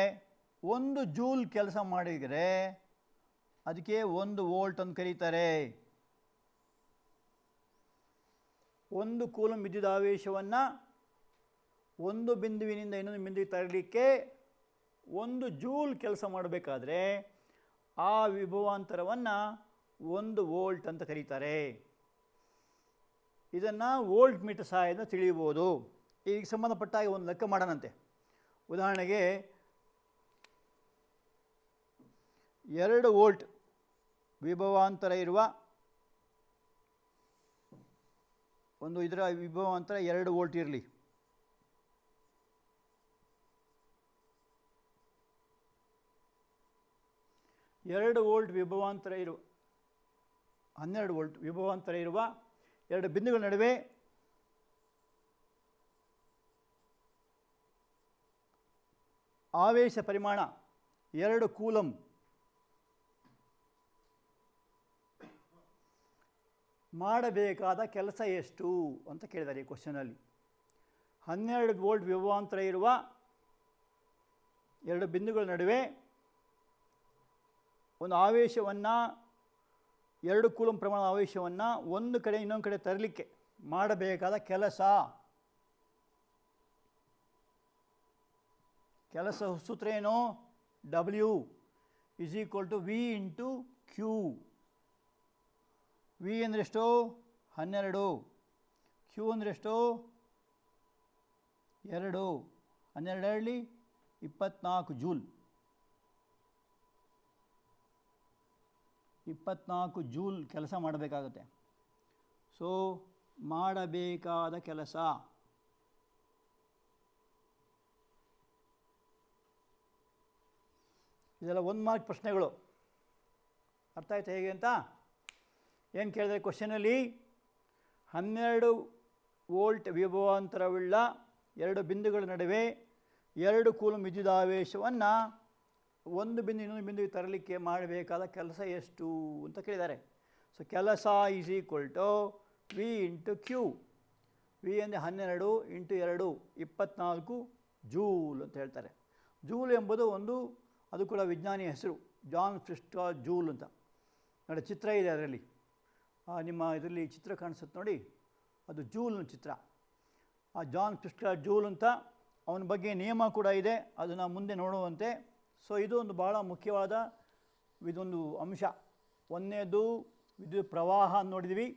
1 ಜೂಲ್ ಕೆಲಸ ಮಾಡಿದರೆ ಅದಕ್ಕೆ 1 ವೋಲ್ಟ್ ಅಂತ ಕರೀತಾರೆ. 1 ಕೂಲಂಬ್ ವಿದ್ಯುತ್ ಆವೇಶವನ್ನು ಒಂದು ಬಿಂದುವಿನಿಂದ ಇನ್ನೊಂದು ಬಿಂದುವಿಗೆ ತರಲಿಕ್ಕೆ 1 ಜೂಲ್ ಕೆಲಸ ಮಾಡಬೇಕಾದ್ರೆ ಆ ವಿಭವಾಂತರವನ್ನು 1 ವೋಲ್ಟ್ ಅಂತ ಕರೀತಾರೆ. ಇದನ್ನು ವೋಲ್ಟ್ ಮೀಟರ್ ಸಹಾಯದಿಂದ ತಿಳಿಯಬಹುದು. ಈಗ ಸಂಬಂಧಪಟ್ಟಾಗ ಒಂದು ಲೆಕ್ಕ ಮಾಡೋಣಂತೆ. ಉದಾಹರಣೆಗೆ 2 ವೋಲ್ಟ್ ವಿಭವಾಂತರ ಇರುವ ಇದರ ವಿಭವಾಂತರ 2 ವೋಲ್ಟ್ ಇರಲಿ. ಎರಡು ವೋಲ್ಟ್ ವಿಭವಾಂತರ ಇರುವ 12 ವೋಲ್ಟ್ ವಿಭವಾಂತರ ಇರುವ 2 ಬಿಂದುಗಳ ನಡುವೆ ಆವೇಶ ಪರಿಮಾಣ 2 ಕೂಲಂಬ್. ಮಾಡಬೇಕಾದ ಕೆಲಸ ಎಷ್ಟು ಅಂತ ಕೇಳಿದ್ದಾರೆ ಈ ಕ್ವಶನಲ್ಲಿ. 12 ವೋಲ್ಟ್ ವಿಭವಾಂತರ ಇರುವ 2 ಬಿಂದುಗಳ ನಡುವೆ ಒಂದು ಆವೇಶವನ್ನು 2 ಕೂಲಂಬ್ ಪ್ರಮಾಣದ ಆವೇಶವನ್ನು ಒಂದು ಕಡೆ ಇನ್ನೊಂದು ಕಡೆ ತರಲಿಕ್ಕೆ ಮಾಡಬೇಕಾದ ಕೆಲಸ ಸೂತ್ರ ಏನು? W = V × Q. ವಿ ಅಂದರೆ ಎಷ್ಟು? 12. Q ಅಂದರೆ ಎಷ್ಟು? 2. 12 24 ಜೂಲ್. 24 ಜೂಲ್ ಕೆಲಸ ಮಾಡಬೇಕಾಗುತ್ತೆ. ಸೊ ಮಾಡಬೇಕಾದ ಕೆಲಸ ಇದೆಲ್ಲ 1 ಮಾರ್ಕ್ ಪ್ರಶ್ನೆಗಳು. ಅರ್ಥ ಆಯ್ತು ಹೇಗೆ ಅಂತ? ಏನು ಕೇಳಿದರೆ ಕ್ವಶನಲ್ಲಿ 12 ವೋಲ್ಟ್ ವಿಭವಾಂತರವುಳ್ಳ 2 ಬಿಂದುಗಳ ನಡುವೆ 2 ಕೂಲಂಬ್ ವಿದ್ಯುದಾವೇಶವನ್ನು ಒಂದು ಬಿಂದು ಇನ್ನೊಂದು ಬಿಂದುವಿಗೆ ತರಲಿಕ್ಕೆ ಮಾಡಬೇಕಾದ ಕೆಲಸ ಎಷ್ಟು ಅಂತ ಕೇಳಿದ್ದಾರೆ. ಸೊ ಕೆಲಸ = V × Q. ವಿ ಅಂದರೆ 12 × 2 24 ಜೂಲ್ ಅಂತ ಹೇಳ್ತಾರೆ. ಜೂಲ್ ಎಂಬುದು ಅದು ಕೂಡ ವಿಜ್ಞಾನಿಯ ಹೆಸರು, ಜಾನ್ ಫ್ರಿಸ್ಟಾಲ್ ಜೂಲ್ ಅಂತ. ನೋಡಿ, ಚಿತ್ರ ಇದೆ ಅದರಲ್ಲಿ, ನಿಮ್ಮ ಇದರಲ್ಲಿ ಚಿತ್ರ ಕಾಣಿಸುತ್ತೆ ನೋಡಿ, ಅದು ಜೂಲ್ನ ಚಿತ್ರ. ಆ ಜಾನ್ ಫ್ರಿಸ್ಟಾಲ್ ಜೂಲ್ ಅಂತ ಅವನ ಬಗ್ಗೆ ನಿಯಮ ಕೂಡ ಇದೆ, ಅದನ್ನು ಮುಂದೆ ನೋಡುವಂತೆ. ಸೊ ಇದು ಒಂದು ಭಾಳ ಮುಖ್ಯವಾದ ಇದೊಂದು ಅಂಶ. ಒಂದನೇದು ವಿದ್ಯುತ್ ಪ್ರವಾಹ ನೋಡಿದ್ವಿ,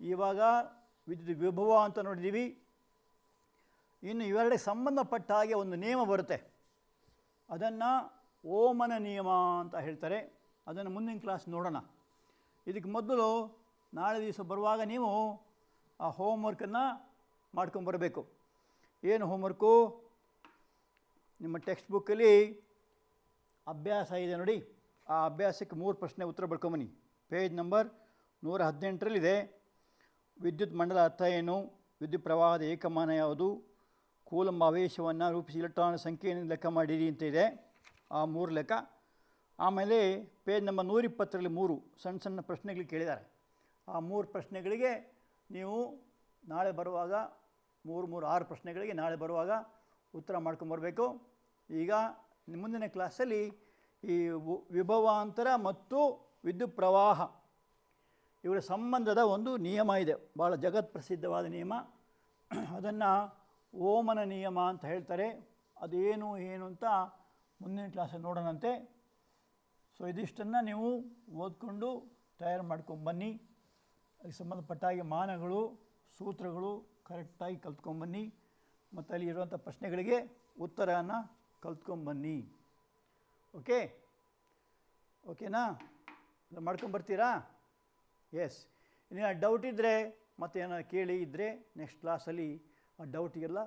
ಇವಾಗ ವಿದ್ಯುತ್ ವಿಭವ ಅಂತ ನೋಡಿದ್ದೀವಿ. ಇನ್ನು ಇವೆರಡಕ್ಕೆ ಸಂಬಂಧಪಟ್ಟ ಹಾಗೆ ಒಂದು ನಿಯಮ ಬರುತ್ತೆ, ಅದನ್ನು ಓಮನ ನಿಯಮ ಅಂತ ಹೇಳ್ತಾರೆ. ಅದನ್ನು ಮುಂದಿನ ಕ್ಲಾಸ್ ನೋಡೋಣ. ಇದಕ್ಕೆ ಮೊದಲು ನಾಳೆ ದಿವಸ ಬರುವಾಗ ನೀವು ಆ ಹೋಮ್ವರ್ಕನ್ನು ಮಾಡ್ಕೊಂಬರಬೇಕು. ಏನು ಹೋಮ್ವರ್ಕು? ನಿಮ್ಮ ಟೆಕ್ಸ್ಟ್ ಬುಕ್ಕಲ್ಲಿ ಅಭ್ಯಾಸ ಇದೆ ನೋಡಿ, ಆ ಅಭ್ಯಾಸಕ್ಕೆ 3 ಪ್ರಶ್ನೆ ಉತ್ತರ ಬರ್ಕೊಂಬನ್ನಿ. Page number 118ರಲ್ಲಿದೆ. ವಿದ್ಯುತ್ ಮಂಡಲ ಅರ್ಥ ಏನು, ವಿದ್ಯುತ್ ಪ್ರವಾಹದ ಏಕಮಾನ ಯಾವುದು, ಕೂಲಂಬ್ ಆವೇಶವನ್ನು ರೂಪಿಸಿ ಇಲೆಕ್ಟ್ರಾನ್ ಸಂಖ್ಯೆಯನ್ನು ಲೆಕ್ಕ ಮಾಡಿರಿ ಅಂತ ಇದೆ. ಆ 3 ಲೆಕ್ಕ. ಆಮೇಲೆ ಪೇಜ್ ನಂಬರ್ 120ರಲ್ಲಿ 3 ಸಣ್ಣ ಸಣ್ಣ ಪ್ರಶ್ನೆಗಳು ಕೇಳಿದ್ದಾರೆ. ಆ 3 ಪ್ರಶ್ನೆಗಳಿಗೆ ನೀವು ನಾಳೆ ಬರುವಾಗ 6 ಪ್ರಶ್ನೆಗಳಿಗೆ ನಾಳೆ ಬರುವಾಗ ಉತ್ತರ ಮಾಡ್ಕೊಂಬರ್ಬೇಕು. ಈಗ ಮುಂದಿನ ಕ್ಲಾಸಲ್ಲಿ ಈ ವಿಭವಾಂತರ ಮತ್ತು ವಿದ್ಯುತ್ ಪ್ರವಾಹ ಇವರ ಸಂಬಂಧದ ಒಂದು ನಿಯಮ ಇದೆ, ಭಾಳ ಜಗತ್ಪ್ರಸಿದ್ಧವಾದ ನಿಯಮ. ಅದನ್ನು ಓಮನ ನಿಯಮ ಅಂತ ಹೇಳ್ತಾರೆ. ಅದೇನು ಅಂತ ಮುಂದಿನ ಕ್ಲಾಸಲ್ಲಿ ನೋಡೋಣಂತೆ. ಸೊ ಇದಿಷ್ಟನ್ನು ನೀವು ಓದ್ಕೊಂಡು ತಯಾರು ಮಾಡ್ಕೊಂಬನ್ನಿ. ಅದಕ್ಕೆ ಸಂಬಂಧಪಟ್ಟ ಹಾಗೆ ಮಾನಗಳು, ಸೂತ್ರಗಳು ಕರೆಕ್ಟಾಗಿ ಕಲ್ತ್ಕೊಂಬನ್ನಿ. ಮತ್ತು ಅಲ್ಲಿ ಇರುವಂಥ ಪ್ರಶ್ನೆಗಳಿಗೆ ಉತ್ತರವನ್ನು ಕಲ್ತ್ಕೊಂಬನ್ನಿ. ಓಕೆನಾ? ಮಾಡ್ಕೊಂಬರ್ತೀರಾ? ಎಸ್. ಇನ್ನೇನು ಡೌಟ್ ಇದ್ದರೆ ಮತ್ತೆ ಏನಾದ್ರು ಕೇಳಿ ಇದ್ದರೆ ನೆಕ್ಸ್ಟ್ ಕ್ಲಾಸಲ್ಲಿ ಆ ಡೌಟಿಗೆಲ್ಲ